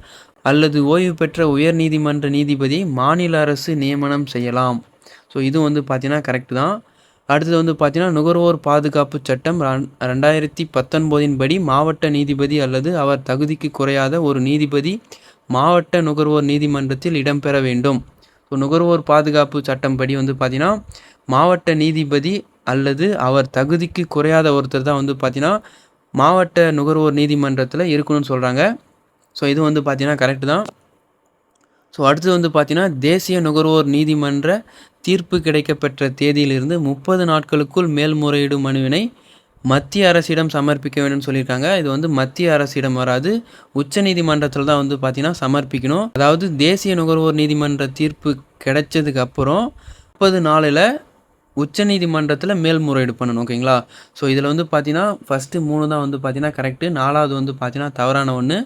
அல்லது ஓய்வு பெற்ற உயர்நீதிமன்ற நீதிபதியை மாநில அரசு நியமனம் செய்யலாம். ஸோ இது வந்து பார்த்தீங்கன்னா கரெக்டு தான். அடுத்தது வந்து பார்த்தீங்கன்னா நுகர்வோர் பாதுகாப்பு சட்டம் 2019 படி மாவட்ட நீதிபதி அல்லது அவர் தகுதிக்கு குறையாத ஒரு நீதிபதி மாவட்ட நுகர்வோர் நீதிமன்றத்தில் இடம்பெற வேண்டும். ஸோ நுகர்வோர் பாதுகாப்பு சட்டம் படி வந்து பார்த்தீங்கன்னா மாவட்ட நீதிபதி அல்லது அவர் தகுதிக்கு குறையாத ஒருத்தர் தான் வந்து பார்த்தீங்கன்னா மாவட்ட நுகர்வோர் நீதிமன்றத்தில் இருக்கணும்னு சொல்கிறாங்க. ஸோ இது வந்து பார்த்தீங்கன்னா கரெக்டு தான். ஸோ அடுத்தது வந்து பார்த்தீங்கன்னா தேசிய நுகர்வோர் நீதிமன்ற தீர்ப்பு கிடைக்கப்பெற்ற தேதியிலிருந்து 30 நாட்களுக்குள் மேல்முறையீடு மனுவினை மத்திய அரசிடம் சமர்ப்பிக்க வேண்டும்னு சொல்லியிருக்காங்க. இது வந்து மத்திய அரசிடம் வராது, உச்ச நீதிமன்றத்தில் தான் வந்து பார்த்தீங்கன்னா சமர்ப்பிக்கணும். அதாவது தேசிய நுகர்வோர் நீதிமன்ற தீர்ப்பு கிடைச்சதுக்கு அப்புறம் 30 நாளில் உச்ச நீதிமன்றத்தில் மேல்முறையீடு பண்ணணும், ஓகேங்களா. ஸோ இதில் வந்து பார்த்தீங்கன்னா ஃபஸ்ட்டு 3 தான் வந்து பார்த்தீங்கன்னா கரெக்டு, 4வது வந்து பார்த்தீங்கன்னா தவறான ஒன்று.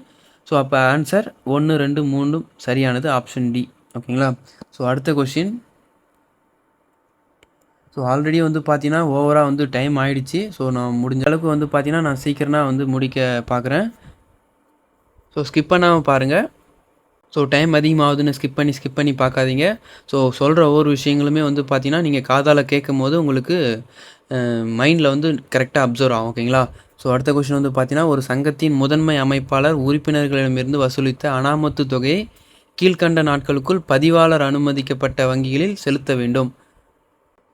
ஸோ அப்போ ஆன்சர் 1, 2, 3 சரியானது ஆப்ஷன் டி. ஓகேங்களா. ஸோ அடுத்த கொஷின். ஸோ ஆல்ரெடி வந்து பார்த்தீங்கன்னா ஓவராக வந்து டைம் ஆகிடுச்சு. ஸோ நான் முடிஞ்ச அளவுக்கு வந்து பார்த்தீங்கன்னா நான் சீக்கிரமாக வந்து முடிக்க பார்க்குறேன். ஸோ ஸ்கிப் பண்ணாமல் பாருங்கள். ஸோ டைம் அதிகமாகுதுன்னு ஸ்கிப் பண்ணி பார்க்காதீங்க. ஸோ சொல்கிற ஒவ்வொரு விஷயங்களுமே வந்து பார்த்தீங்கன்னா நீங்கள் காதால் கேட்கும் போது உங்களுக்கு மைண்டில் வந்து கரெக்டாக அப்சர்வ் ஆகும். ஓகேங்களா. ஸோ அடுத்த கொஷின் வந்து பார்த்தீங்கன்னா ஒரு சங்கத்தின் முதன்மை அமைப்பாளர் உறுப்பினர்களிடமிருந்து வசூலித்த அனாமத்து தொகையை கீழ்கண்ட நாட்களுக்குள் பதிவாளர் அனுமதிக்கப்பட்ட வங்கிகளில் செலுத்த வேண்டும்.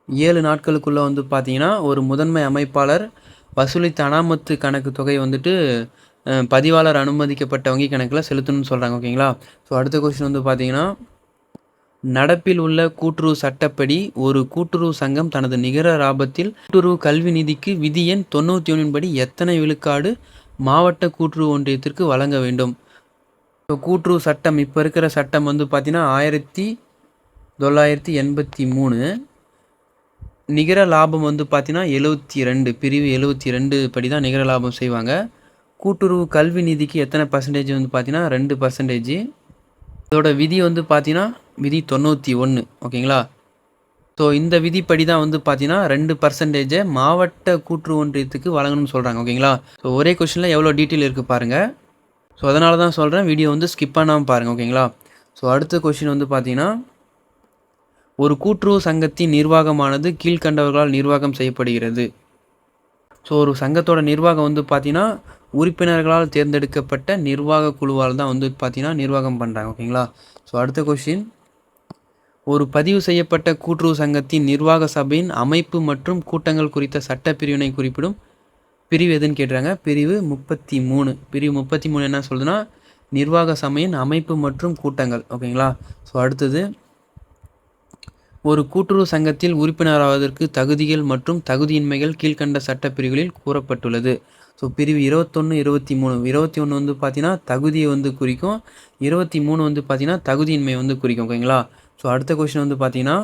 7 நாட்களுக்குள்ளே வந்து பார்த்தீங்கன்னா ஒரு முதன்மை அமைப்பாளர் வசூலித்த அனாமத்து கணக்கு தொகை வந்துட்டு பதிவாளர் அனுமதிக்கப்பட்ட வங்கி கணக்கில் செலுத்தணும்னு சொல்கிறாங்க. ஓகேங்களா. ஸோ அடுத்த கொஸ்டின் வந்து பார்த்தீங்கன்னா நடப்பில் உள்ள கூட்டுறவு சட்டப்படி ஒரு கூட்டுறவு சங்கம் தனது நிகர லாபத்தில் கூட்டுறவு கல்வி நிதிக்கு விதி எண் 91 படி எத்தனை விழுக்காடு மாவட்ட கூட்டுறவு ஒன்றியத்திற்கு வழங்க வேண்டும். ஸோ கூட்டுறவு சட்டம் இப்போ இருக்கிற சட்டம் வந்து பார்த்தீங்கன்னா 1983. நிகர லாபம் வந்து பார்த்தீங்கன்னா 72 பிரிவு 72 படி தான் நிகர லாபம் செய்வாங்க. கூட்டுறவு கல்வி நிதிக்கு எத்தனை பர்சன்டேஜ் வந்து பார்த்தீங்கன்னா 2%. இதோட விதி வந்து பார்த்தீங்கன்னா விதி 91. ஓகேங்களா. ஸோ இந்த விதிப்படி தான் வந்து பார்த்தீங்கன்னா 2% மாவட்ட கூட்டுறவு ஒன்றியத்துக்கு வழங்கணும்னு சொல்கிறாங்க. ஓகேங்களா. ஸோ ஒரே கொஸ்டினில் எவ்வளோ டீட்டெயில் இருக்குது பாருங்கள். ஸோ அதனால தான் சொல்கிறேன் வீடியோ வந்து ஸ்கிப் பண்ணாமல் பாருங்கள். ஓகேங்களா. ஸோ அடுத்த கொஸ்டின் வந்து பார்த்தீங்கன்னா ஒரு கூட்டுறவு சங்கத்தின் நிர்வாகமானது கீழ்கண்டவர்களால் நிர்வாகம் செய்யப்படுகிறது. ஸோ ஒரு சங்கத்தோட நிர்வாகம் வந்து பார்த்தீங்கன்னா உறுப்பினர்களால் தேர்ந்தெடுக்கப்பட்ட நிர்வாக குழுவால் தான் வந்து பார்த்தீங்கன்னா நிர்வாகம் பண்ணுறாங்க. ஓகேங்களா. ஸோ அடுத்த கொஸ்டின் ஒரு பதிவு செய்யப்பட்ட கூட்டுறவு சங்கத்தின் நிர்வாக சபையின் அமைப்பு மற்றும் கூட்டங்கள் குறித்த சட்ட பிரிவினை குறிப்பிடும் பிரிவு எதுன்னு கேட்டுறாங்க. பிரிவு 33. பிரிவு 33 என்ன சொல்லுதுன்னா நிர்வாக சபையின் அமைப்பு மற்றும் கூட்டங்கள். ஓகேங்களா. ஸோ அடுத்தது ஒரு கூட்டுறவு சங்கத்தில் உறுப்பினராவதற்கு தகுதிகள் மற்றும் தகுதியின்மைகள் கீழ்கண்ட சட்டப்பிரிவுகளில் கூறப்பட்டுள்ளது. ஸோ பிரிவு 21, 23. 21 வந்து பார்த்தீங்கன்னா தகுதியை வந்து குறிக்கும். 23 வந்து பார்த்தீங்கன்னா தகுதியின்மை வந்து குறிக்கும். ஓகேங்களா. ஸோ அடுத்த கொஸ்டின் வந்து பார்த்தீங்கன்னா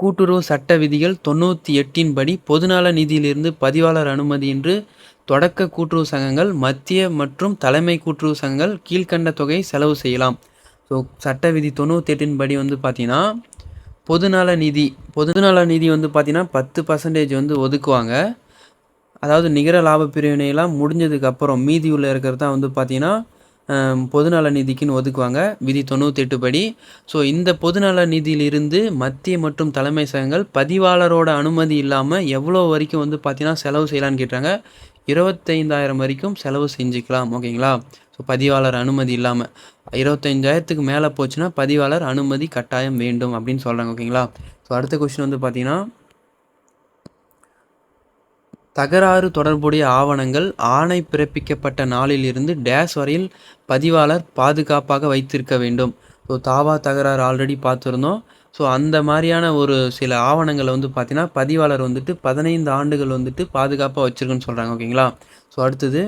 கூட்டுறவு சட்ட விதிகள் 98 படி பொதுநல நிதியிலிருந்து பதிவாளர் அனுமதியின்றி தொடக்க கூட்டுறவு சங்கங்கள் மத்திய மற்றும் தலைமை கூட்டுறவு சங்கங்கள் கீழ்கண்ட தொகையை செலவு செய்யலாம். ஸோ சட்ட விதி 98 படி வந்து பார்த்தீங்கன்னா பொதுநல நிதி வந்து பார்த்தீங்கன்னா 10% வந்து ஒதுக்குவாங்க. அதாவது நிகர லாப பிரிவினையெல்லாம் முடிஞ்சதுக்கப்புறம் மீதி உள்ள இருக்கிறது தான் வந்து பார்த்தீங்கன்னா பொதுநல நிதிக்குன்னு ஒதுக்குவாங்க விதி 98 படி. ஸோ இந்த பொதுநல நிதியிலிருந்து மத்திய மற்றும் தலைமை சங்கங்கள் பதிவாளரோட அனுமதி இல்லாமல் எவ்வளோ வரைக்கும் வந்து பார்த்தீங்கன்னா செலவு செய்யலான்னு கேட்டாங்க. 25,000 வரைக்கும் செலவு செஞ்சுக்கலாம். ஓகேங்களா. ஸோ பதிவாளர் அனுமதி இல்லாமல் 25,000க்கு மேலே போச்சுன்னா பதிவாளர் அனுமதி கட்டாயம் வேண்டும் அப்படின்னு சொல்கிறாங்க. ஓகேங்களா. ஸோ அடுத்த கொஸ்டின் வந்து பார்த்தீங்கன்னா தகராறு தொடர்புடைய ஆவணங்கள் ஆணை பிறப்பிக்கப்பட்ட நாளில் இருந்து டேஸ் வரையில் பதிவாளர் பாதுகாப்பாக வைத்திருக்க வேண்டும். ஸோ தாவா தகராறு ஆல்ரெடி பார்த்துருந்தோம். ஸோ அந்த மாதிரியான ஒரு சில ஆவணங்களை வந்து பார்த்தீங்கன்னா பதிவாளர் வந்துட்டு 15 ஆண்டுகள் வந்துட்டு பாதுகாப்பாக வச்சுருக்குன்னு சொல்கிறாங்க. ஓகேங்களா. ஸோ அடுத்தது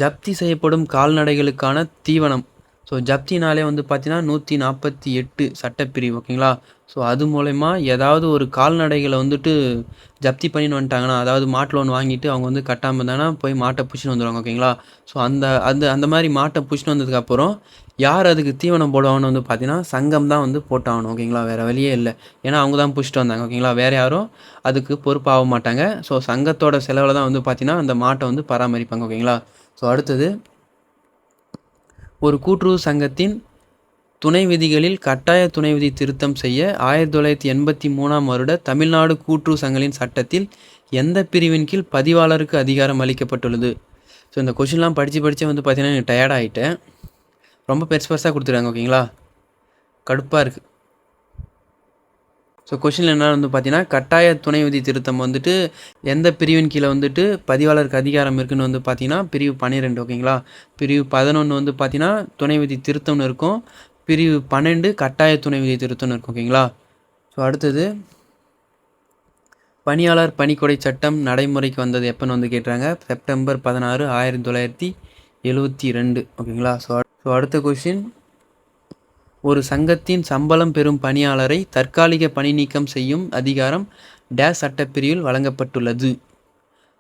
ஜப்தி செய்யப்படும் கால்நடைகளுக்கான தீவனம். ஸோ ஜப்தினாலே வந்து பார்த்தீங்கன்னா 148 சட்டப்பிரிவு. ஓகேங்களா. ஸோ அது மூலயமா ஏதாவது ஒரு கால்நடைகளை வந்துட்டு ஜப்தி பண்ணின்னு வந்துட்டாங்கன்னா அதாவது மாட்டு லோன் வாங்கிட்டு அவங்க வந்து கட்டாமல் இருந்தாங்கன்னா போய் மாட்டை பிடிச்சின்னு வந்துடுவாங்க. ஓகேங்களா. ஸோ அந்த மாதிரி மாட்டை பிடிச்சின்னு வந்ததுக்கப்புறம் யார் அதுக்கு தீவனம் போடுவாங்கன்னு வந்து பார்த்தீங்கன்னா சங்கம் தான் வந்து போட்டாகணும். ஓகேங்களா. வேறு வழியே இல்லை. ஏன்னா அவங்க தான் பிடிச்சிட்டு வந்தாங்க. ஓகேங்களா. வேறு யாரும் அதுக்கு பொறுப்பாக மாட்டாங்க. ஸோ சங்கத்தோட செலவில் தான் வந்து பார்த்தீங்கன்னா அந்த மாட்டை வந்து பராமரிப்பாங்க. ஓகேங்களா. ஸோ அடுத்தது ஒரு கூட்டுறவு சங்கத்தின் துணை விதிகளில் கட்டாய துணை விதி திருத்தம் செய்ய 1983 வருட தமிழ்நாடு கூட்டுறவு சங்கங்களின் சட்டத்தில் எந்த பிரிவின் கீழ் பதிவாளருக்கு அதிகாரம் அளிக்கப்பட்டுள்ளது. ஸோ இந்த கொஷின்லாம் படித்து வந்து பார்த்தீங்கன்னா எனக்கு டயர்ட் ஆகிட்டேன். ரொம்ப பெருசாக கொடுத்துருக்காங்க. ஓகேங்களா. கடுப்பாக இருக்குது. ஸோ கொஷினில் என்ன வந்து பார்த்தீங்கன்னா கட்டாய துணை விதி திருத்தம் வந்துட்டு எந்த பிரிவின் கீழே வந்துட்டு பதிவாளருக்கு அதிகாரம் இருக்குன்னு வந்து பார்த்தீங்கன்னா பிரிவு 12. ஓகேங்களா. பிரிவு 11 வந்து பார்த்தீங்கன்னா துணை விதி திருத்தம்னு இருக்கும். பிரிவு 12 கட்டாய துணை விதி திருத்தம்னு இருக்கும். ஓகேங்களா. ஸோ அடுத்தது பணியாளர் பணிக்கொடை சட்டம் நடைமுறைக்கு வந்தது எப்போன்னு வந்து கேட்டுறாங்க. செப்டம்பர் 16, 1972. ஓகேங்களா. ஸோ அடுத்த கொஷின் ஒரு சங்கத்தின் சம்பளம் பெறும் பணியாளரை தற்காலிக பணி நீக்கம் செய்யும் அதிகாரம் டேஸ் சட்டப்பிரிவில் வழங்கப்பட்டுள்ளது.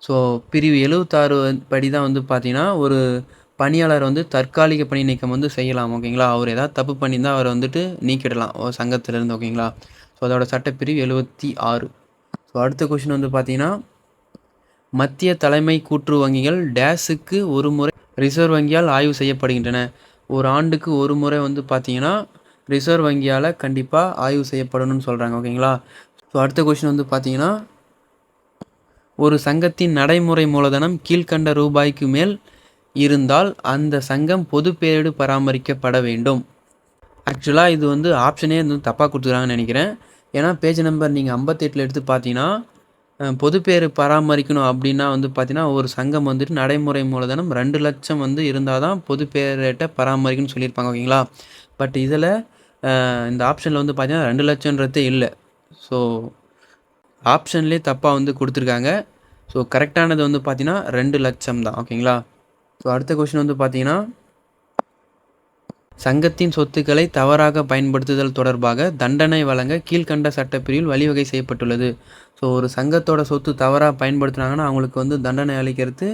ஸோ பிரிவு 76 படி தான் வந்து பார்த்தீங்கன்னா ஒரு பணியாளர் வந்து தற்காலிக பணி நீக்கம் வந்து செய்யலாம். ஓகேங்களா? அவர் ஏதாவது தப்பு பண்ணியிருந்தா அவரை வந்துட்டு நீக்கிடலாம் சங்கத்திலேருந்து. ஓகேங்களா? ஸோ அதோட சட்டப்பிரிவு 76. ஸோ அடுத்த கொஷின் வந்து பார்த்தீங்கன்னா, மத்திய தலைமை கூட்டுறவு வங்கிகள் டேஸுக்கு ஒரு முறை ரிசர்வ் வங்கியால் ஆய்வு செய்யப்படுகின்றன. ஒரு ஆண்டுக்கு ஒரு முறை வந்து பார்த்தீங்கன்னா ரிசர்வ் வங்கியால் கண்டிப்பாக ஆய்வு செய்யப்படணும்னு சொல்கிறாங்க. ஓகேங்களா? ஸோ அடுத்த கொஷின் வந்து பார்த்தீங்கன்னா, ஒரு சங்கத்தின் நடைமுறை மூலதனம் கீழ்க்கண்ட ரூபாய்க்கு மேல் இருந்தால் அந்த சங்கம் பொது பேரிடு பராமரிக்கப்பட வேண்டும். ஆக்சுவலாக இது வந்து ஆப்ஷனே வந்து தப்பாக கொடுத்துருக்காங்கன்னு நினைக்கிறேன். ஏன்னா பேஜ் நம்பர் நீங்கள் 58 எடுத்து பார்த்தீங்கன்னா, பொது பேர் பராமரிக்கணும் அப்படின்னா வந்து பார்த்தீங்கன்னா, ஒரு சங்கம் வந்துட்டு நடைமுறை மூலதனம் 2 லட்சம் வந்து இருந்தால் தான் பொது பேரிட்ட பராமரிக்கணும்னு சொல்லியிருப்பாங்க. ஓகேங்களா? பட் இதில் இந்த ஆப்ஷனில் வந்து பார்த்தீங்கன்னா 2 லட்சன்றதே இல்லை. ஸோ ஆப்ஷன்லேயே தப்பாக வந்து கொடுத்துருக்காங்க. ஸோ கரெக்டானது வந்து பார்த்தீங்கன்னா 2 லட்சம் தான். ஓகேங்களா? ஸோ அடுத்த கொஷின் வந்து பார்த்தீங்கன்னா, சங்கத்தின் சொத்துக்களை தவறாக பயன்படுத்துதல் தொடர்பாக தண்டனை வழங்க கீழ்க்கண்ட சட்டப்பிரிவில் வழிவகை செய்யப்பட்டுள்ளது. ஸோ ஒரு சங்கத்தோட சொத்து தவறாக பயன்படுத்துனாங்கன்னா அவங்களுக்கு வந்து தண்டனை அளிக்கிறது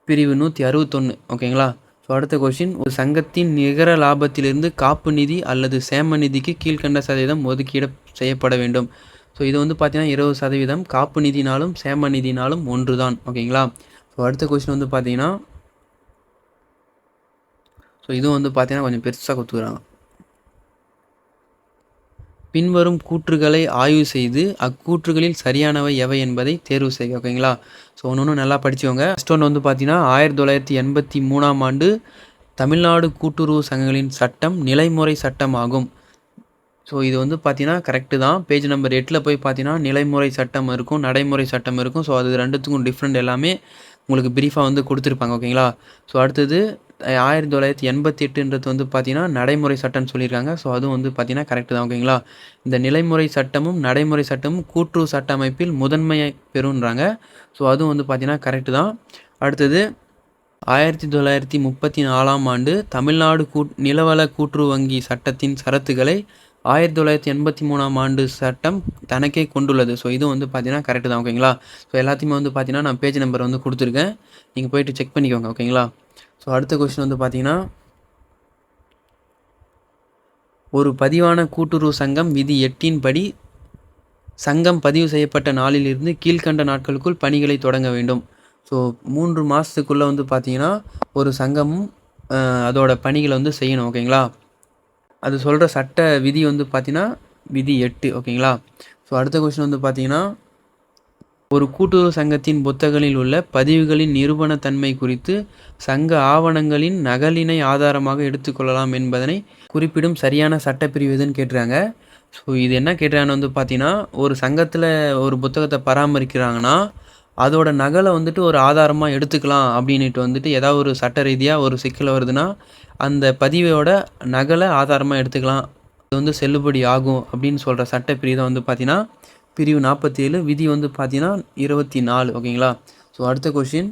பிரிவு 161. ஓகேங்களா? ஸோ அடுத்த கொஷின், ஒரு சங்கத்தின் நிகர லாபத்திலிருந்து காப்பு நிதி அல்லது சேம நிதிக்கு கீழ்க்கண்ட சதவீதம் ஒதுக்கீடு செய்யப்பட வேண்டும். ஸோ இது வந்து பார்த்தீங்கன்னா 20% காப்பு நிதினாலும் சேம நிதினாலும் ஒன்று தான். ஓகேங்களா? ஸோ அடுத்த கொஷின் வந்து பார்த்தீங்கன்னா, ஸோ இதுவும் வந்து பார்த்தீங்கன்னா கொஞ்சம் பெருசாக கொடுத்துக்கிறாங்க. பின்வரும் கூற்றுகளை ஆய்வு செய்து அக்கூற்றுகளில் சரியானவை எவை என்பதை தேர்வு செய்க. ஓகேங்களா? ஸோ ஒன்று நல்லா படிச்சுக்கோங்க. ஃபஸ்ட் ஒன்று வந்து பார்த்தீங்கன்னா 1983ஆம் ஆண்டு தமிழ்நாடு கூட்டுறவு சங்கங்களின் சட்டம் நிலைமுறை சட்டம் ஆகும். ஸோ இது வந்து பார்த்தீங்கன்னா கரெக்டு தான். பேஜ் நம்பர் 8 போய் பார்த்தீங்கன்னா நிலைமுறை சட்டம் இருக்கும், நடைமுறை சட்டம் இருக்கும். ஸோ அது ரெண்டுத்துக்கும் டிஃப்ரெண்ட் எல்லாமே உங்களுக்கு ப்ரீஃபாக வந்து கொடுத்துருப்பாங்க. ஓகேங்களா? ஸோ அடுத்தது 1988ன்றது வந்து பார்த்தீங்கன்னா நடைமுறை சட்டம்னு சொல்லியிருக்காங்க. ஸோ அதுவும் வந்து பார்த்தீங்கன்னா கரெக்டு தான். ஓகேங்களா? இந்த நிலைமுறை சட்டமும் நடைமுறை சட்டமும் கூட்டுறவு சட்ட அமைப்பில் முதன்மையை பெறுன்றாங்க. ஸோ அதுவும் வந்து பார்த்தீங்கன்னா கரெக்டு தான். அடுத்தது 1934ஆம் ஆண்டு தமிழ்நாடு நிலவள கூட்டுறவு வங்கி சட்டத்தின் சரத்துக்களை 1983ஆம் ஆண்டு சட்டம் தனக்கே கொண்டுள்ளது. ஸோ இதுவும் வந்து பார்த்தீங்கன்னா கரெக்டு தான். ஓகேங்களா? ஸோ எல்லாத்தையுமே வந்து பார்த்தீங்கன்னா நான் பேஜ் நம்பர் வந்து கொடுத்துருக்கேன். நீங்கள் போயிட்டு செக் பண்ணிக்கோங்க. ஓகேங்களா? ஸோ அடுத்த கொஸ்டின் வந்து பார்த்தீங்கன்னா, ஒரு பதிவான கூட்டுறவு சங்கம் விதி 8 படி சங்கம் பதிவு செய்யப்பட்ட நாளிலிருந்து கீழ்க்கண்ட நாட்களுக்குள் பணிகளை தொடங்க வேண்டும். ஸோ 3 மாதத்துக்குள்ளே வந்து பார்த்தீங்கன்னா ஒரு சங்கமும் அதோட பணிகளை வந்து செய்யணும். ஓகேங்களா? அது சொல்கிற சட்ட விதி வந்து பார்த்தீங்கன்னா விதி 8. ஓகேங்களா? ஸோ அடுத்த கொஸ்டின் வந்து பார்த்தீங்கன்னா, ஒரு கூட்டுறவு சங்கத்தின் புத்தகங்களில் உள்ள பதிவுகளின் நிரூபணத்தன்மை குறித்து சங்க ஆவணங்களின் நகலினை ஆதாரமாக எடுத்துக்கொள்ளலாம் என்பதனை குறிப்பிடும் சரியான சட்டப்பிரிவு எதுன்னு கேட்டுறாங்க. ஸோ இது என்ன கேட்டுறாங்கன்னு வந்து பார்த்தீங்கன்னா, ஒரு சங்கத்தில் ஒரு புத்தகத்தை பராமரிக்கிறாங்கன்னா அதோட நகலை வந்துட்டு ஒரு ஆதாரமாக எடுத்துக்கலாம் அப்படின்ட்டு வந்துட்டு ஏதாவது ஒரு சட்ட ரீதியாக ஒரு சிக்கல் வருதுன்னா அந்த பதிவோட நகலை ஆதாரமாக எடுத்துக்கலாம், அது வந்து செல்லுபடி ஆகும் அப்படின்னு சொல்கிற சட்டப்பிரிவு தான் வந்து பார்த்தீங்கன்னா பிரிவு 47, விதி வந்து பார்த்தீங்கன்னா 24. ஓகேங்களா? ஸோ அடுத்த கொஷின்,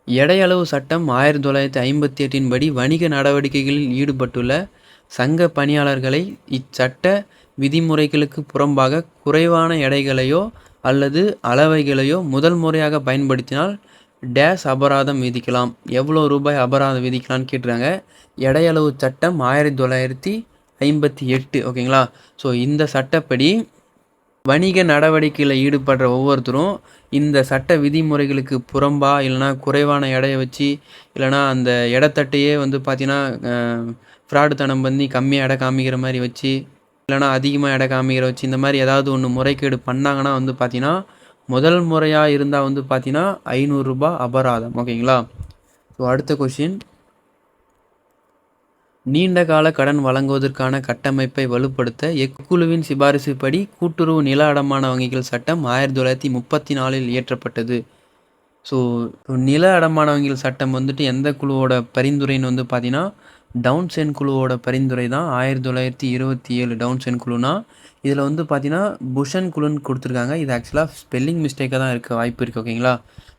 எடையளவு சட்டம் 1958 படி வணிக நடவடிக்கைகளில் ஈடுபட்டுள்ள சங்க பணியாளர்களை இச்சட்ட விதிமுறைகளுக்கு புறம்பாக குறைவான எடைகளையோ அல்லது அளவைகளையோ முதல் முறையாக பயன்படுத்தினால் டேஸ் அபராதம் விதிக்கலாம். எவ்வளோ ரூபாய் அபராதம் விதிக்கலாம்னு கேட்டுறாங்க. எடையளவு சட்டம் 1958. ஓகேங்களா? ஸோ இந்த சட்டப்படி வணிக நடவடிக்கையில் ஈடுபடுற ஒவ்வொருத்தரும் இந்த சட்ட விதிமுறைகளுக்கு புறம்பா இல்லைனா குறைவான எடையை வச்சு இல்லைனா அந்த எடைத்தட்டையே வந்து பார்த்தீங்கன்னா ஃப்ராடுத்தனம் பண்ணி கம்மியாக எடை காமிக்கிற மாதிரி வச்சு இல்லைனா அதிகமாக எடை காமிக்கிற வச்சு இந்த மாதிரி ஏதாவது ஒன்று முறைகேடு பண்ணாங்கன்னா வந்து பார்த்தீங்கன்னா முதல் முறையாக இருந்தால் வந்து பார்த்தீங்கன்னா 500 ரூபாய் அபராதம். ஓகேங்களா? ஸோ அடுத்த கொஷின், நீண்ட கால கடன் வழங்குவதற்கான கட்டமைப்பை வலுப்படுத்த எக்குழுவின் சிபாரிசுப்படி கூட்டுறவு நில அடமான வங்கிகள் சட்டம் 1934 இயற்றப்பட்டது. ஸோ நில அடமான வங்கிகள் சட்டம் வந்துட்டு எந்த குழுவோட பரிந்துரைன்னு வந்து பார்த்தீங்கன்னா டவுன்சென் குழுவோட பரிந்துரை தான். 1927 டவுன்சென் குழுனா இதில் வந்து பார்த்தீங்கன்னா புஷன் குழுன்னு கொடுத்துருக்காங்க. இது ஆக்சுவலாக ஸ்பெல்லிங் மிஸ்டேக்காக தான் இருக்க வாய்ப்பு இருக்குது. ஓகேங்களா?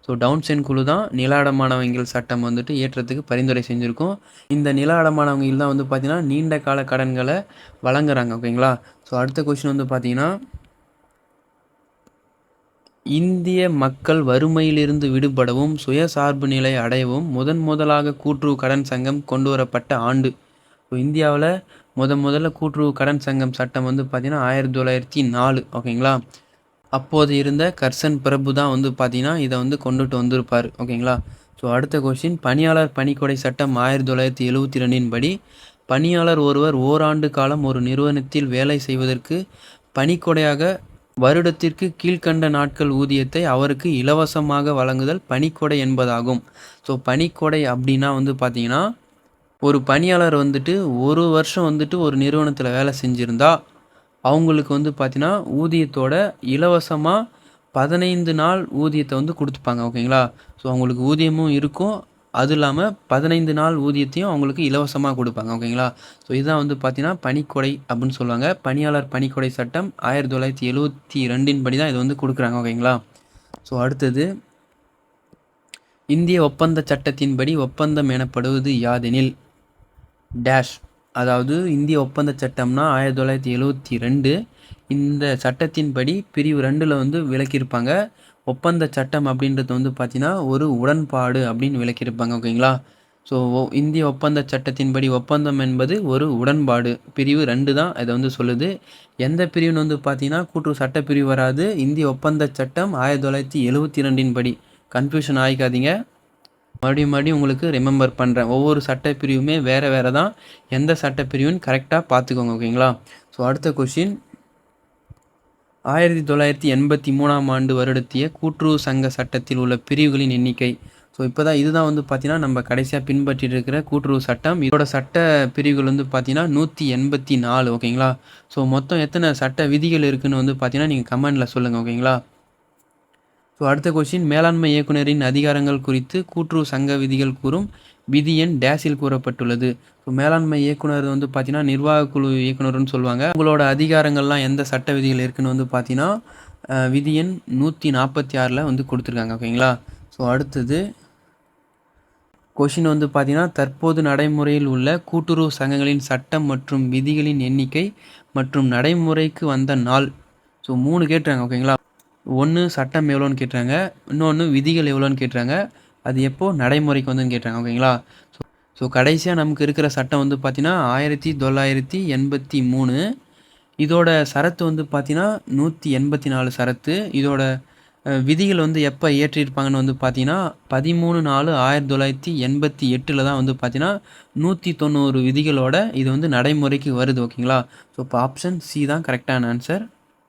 ஸோ டவுன்சென் குழு தான் நில அடமான வங்கிகள் சட்டம் வந்துட்டு ஏற்றத்துக்கு பரிந்துரை செஞ்சுருக்கோம். இந்த நில அடமான வங்கிகள் தான் வந்து பார்த்தீங்கன்னா நீண்ட கால கடன்களை வழங்குறாங்க. ஓகேங்களா? ஸோ அடுத்த கொஸ்டின் வந்து பார்த்தீங்கன்னா, இந்திய மக்கள் வறுமையிலிருந்து விடுபடவும் சுயசார்பு நிலை அடையவும் முதலாக கூட்டுறவு கடன் சங்கம் கொண்டு வரப்பட்ட ஆண்டு. ஸோ இந்தியாவில் முதல்ல கூட்டுறவு கடன் சங்கம் சட்டம் வந்து பார்த்தீங்கன்னா 1904 ஓகேங்களா. அப்போது இருந்த கர்சன் பிரபு தான் வந்து பார்த்தீங்கன்னா இதை வந்து கொண்டுட்டு வந்திருப்பார் ஓகேங்களா. ஸோ அடுத்த கொஸ்டின், பணியாளர் பணிக்கொடை சட்டம் 1972 படி பணியாளர் ஒருவர் ஓராண்டு காலம் ஒரு நிறுவனத்தில் வேலை செய்வதற்கு பணிக்கொடையாக வருடத்திற்கு கீழ்க்கண்ட நாட்கள் ஊதியத்தை அவருக்கு இலவசமாக வழங்குதல் பணிக்கொடை என்பதாகும். ஸோ பணிக்கொடை அப்படின்னா வந்து பார்த்தீங்கன்னா ஒரு பணியாளர் வந்துட்டு ஒரு வருஷம் வந்துட்டு ஒரு நிறுவனத்தில் வேலை செஞ்சுருந்தா அவங்களுக்கு வந்து பார்த்தீங்கன்னா ஊதியத்தோட இலவசமாக 15 நாள் ஊதியத்தை வந்து கொடுத்துப்பாங்க ஓகேங்களா. ஸோ அவங்களுக்கு ஊதியமும் இருக்கும், அது இல்லாமல் 15 நாள் ஊதியத்தையும் அவங்களுக்கு இலவசமாக கொடுப்பாங்க ஓகேங்களா. ஸோ இதுதான் வந்து பார்த்தீங்கன்னா பணிக்கொடை அப்படின்னு சொல்லுவாங்க. பணியாளர் பணிக்கொடை சட்டம் 1972 படி தான் இது வந்து கொடுக்குறாங்க ஓகேங்களா. ஸோ அடுத்தது, இந்திய ஒப்பந்த சட்டத்தின்படி ஒப்பந்தம் எனப்படுவது யாதெனில் டேஷ். அதாவது இந்திய ஒப்பந்த சட்டம்னா 1972. இந்த சட்டத்தின்படி பிரிவு 2ல் வந்து விளக்கியிருப்பாங்க. ஒப்பந்த சட்டம் அப்படின்றது வந்து பார்த்தீங்கன்னா ஒரு உடன்பாடு அப்படின்னு விளக்கியிருப்பாங்க ஓகேங்களா. ஸோ இந்திய ஒப்பந்த சட்டத்தின்படி ஒப்பந்தம் என்பது ஒரு உடன்பாடு. பிரிவு 2 தான் இதை வந்து சொல்லுது. எந்த பிரிவுன்னு வந்து பார்த்தீங்கன்னா கூட்டுறவு சட்டப்பிரிவு வராது. இந்திய ஒப்பந்த சட்டம் 1972 படி. கன்ஃபியூஷன் ஆகிக்காதீங்க. மறுபடியும் உங்களுக்கு ரிமெம்பர் பண்ணுறேன். ஒவ்வொரு சட்டப்பிரிவுமே வேறு தான். எந்த சட்டப்பிரிவுன்னு கரெக்டாக பார்த்துக்கோங்க ஓகேங்களா. ஸோ அடுத்த கொஷின், 1983 ஆண்டு வருடத்திய கூட்டுறவு சங்க சட்டத்தில் உள்ள பிரிவுகளின் எண்ணிக்கை. ஸோ இதுதான் வந்து பார்த்தீங்கன்னா நம்ம கடைசியாக பின்பற்றிட்டு இருக்கிற கூட்டுறவு சட்டம். இதோட சட்ட பிரிவுகள் வந்து பார்த்தீங்கன்னா 184 ஓகேங்களா. ஸோ மொத்தம் எத்தனை சட்ட விதிகள் இருக்குதுன்னு வந்து பார்த்தீங்கன்னா நீங்கள் கமெண்டில் சொல்லுங்கள் ஓகேங்களா. ஸோ அடுத்த கொஸ்டின், மேலாண்மை இயக்குனரின் அதிகாரங்கள் குறித்து கூட்டுறவு சங்க விதிகள் கூறும் விதி எண் டேஸில் கூறப்பட்டுள்ளது. ஸோ மேலாண்மை இயக்குனர் வந்து பார்த்தீங்கன்னா நிர்வாக குழு இயக்குனர்னு சொல்லுவாங்க. உங்களோட அதிகாரங்கள்லாம் எந்த சட்ட விதிகள் இருக்குன்னு வந்து பார்த்தீங்கன்னா விதி எண் 146 வந்து கொடுத்துருக்காங்க ஓகேங்களா. ஸோ அடுத்தது கொஷின் வந்து பார்த்தீங்கன்னா, தற்போது நடைமுறையில் உள்ள கூட்டுறவு சங்கங்களின் சட்டம் மற்றும் விதிகளின் எண்ணிக்கை மற்றும் நடைமுறைக்கு வந்த நாள். ஸோ 3 கேட்டுறாங்க ஓகேங்களா. ஒன்று சட்டம் எவ்வளோன்னு கேட்டுறாங்க, இன்னொன்று விதிகள் எவ்வளோன்னு கேட்டுறாங்க, அது எப்போது நடைமுறைக்கு வந்துன்னு கேட்டுறாங்க ஓகேங்களா. ஸோ கடைசியாக நமக்கு இருக்கிற சட்டம் வந்து பார்த்தீங்கன்னா 1983. இதோட சரத்து வந்து பார்த்தீங்கன்னா 184 சரத்து. இதோட விதிகள் வந்து எப்போ இயற்றியிருப்பாங்கன்னு வந்து பார்த்தீங்கன்னா 13/4/1988 தான் வந்து பார்த்தீங்கன்னா 190 விதிகளோட இது வந்து நடைமுறைக்கு வருது ஓகேங்களா. ஸோ இப்போ ஆப்ஷன் சி தான் கரெக்டான ஆன்சர்.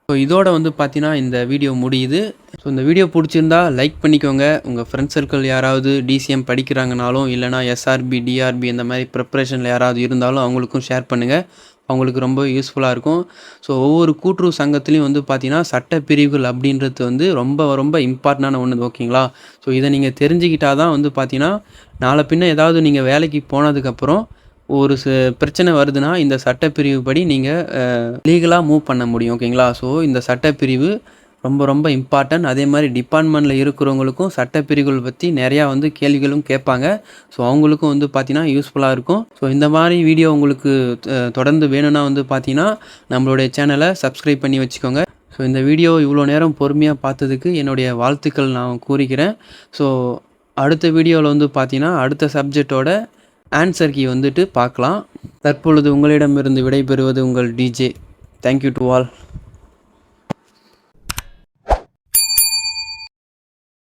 ஸோ இதோட வந்து பார்த்தீங்கன்னா இந்த வீடியோ முடியுது. ஸோ இந்த வீடியோ பிடிச்சிருந்தா லைக் பண்ணிக்கோங்க. உங்கள் ஃப்ரெண்ட்ஸ் சர்க்கிள் யாராவது டிசிஎம் படிக்கிறாங்கனாலும் இல்லைனா எஸ்ஆர்பி டிஆர்பி இந்த மாதிரி ப்ரிப்ரேஷனில் யாராவது இருந்தாலும் அவங்களுக்கும் ஷேர் பண்ணுங்கள். அவங்களுக்கு ரொம்ப யூஸ்ஃபுல்லாக இருக்கும். ஸோ ஒவ்வொரு கூட்டுறவு சங்கத்துலேயும் வந்து பார்த்தீங்கன்னா சட்டப்பிரிவுகள் அப்படின்றது வந்து ரொம்ப ரொம்ப இம்பார்ட்டண்டான ஒன்று ஓகேங்களா. ஸோ இதை நீங்கள் தெரிஞ்சுக்கிட்டால் தான் வந்து பார்த்தீங்கன்னா நாளை பின்ன ஏதாவது நீங்கள் வேலைக்கு போனதுக்கப்புறம் ஒரு பிரச்சனை வருதுன்னா இந்த சட்டப்பிரிவு படி நீங்கள் லீகலாக மூவ் பண்ண முடியும் ஓகேங்களா. ஸோ இந்த சட்டப்பிரிவு ரொம்ப ரொம்ப இம்பார்ட்டன்ட். அதே மாதிரி டிபார்ட்மெண்ட்டில் இருக்கிறவங்களுக்கும் சட்டப்பிரிவுகள் பற்றி நிறையா வந்து கேள்விகளும் கேட்பாங்க. ஸோ அவங்களுக்கும் வந்து பார்த்தீங்கன்னா யூஸ்ஃபுல்லாக இருக்கும். ஸோ இந்த மாதிரி வீடியோ உங்களுக்கு தொடர்ந்து வேணும்னா வந்து பார்த்தீங்கன்னா நம்மளுடைய சேனலை சப்ஸ்கிரைப் பண்ணி வச்சுக்கோங்க. ஸோ இந்த வீடியோ இவ்வளோ நேரம் பொறுமையாக பார்த்ததுக்கு என்னுடைய வாழ்த்துக்கள் நான் கூறிக்கிறேன். ஸோ அடுத்த வீடியோவில் வந்து பார்த்தீங்கன்னா அடுத்த சப்ஜெக்டோட ஆன்சர் கீ வந்துட்டு பார்க்கலாம். தற்பொழுது உங்களிடமிருந்து விடைபெறுவது உங்கள் டிஜே. Thank you to all.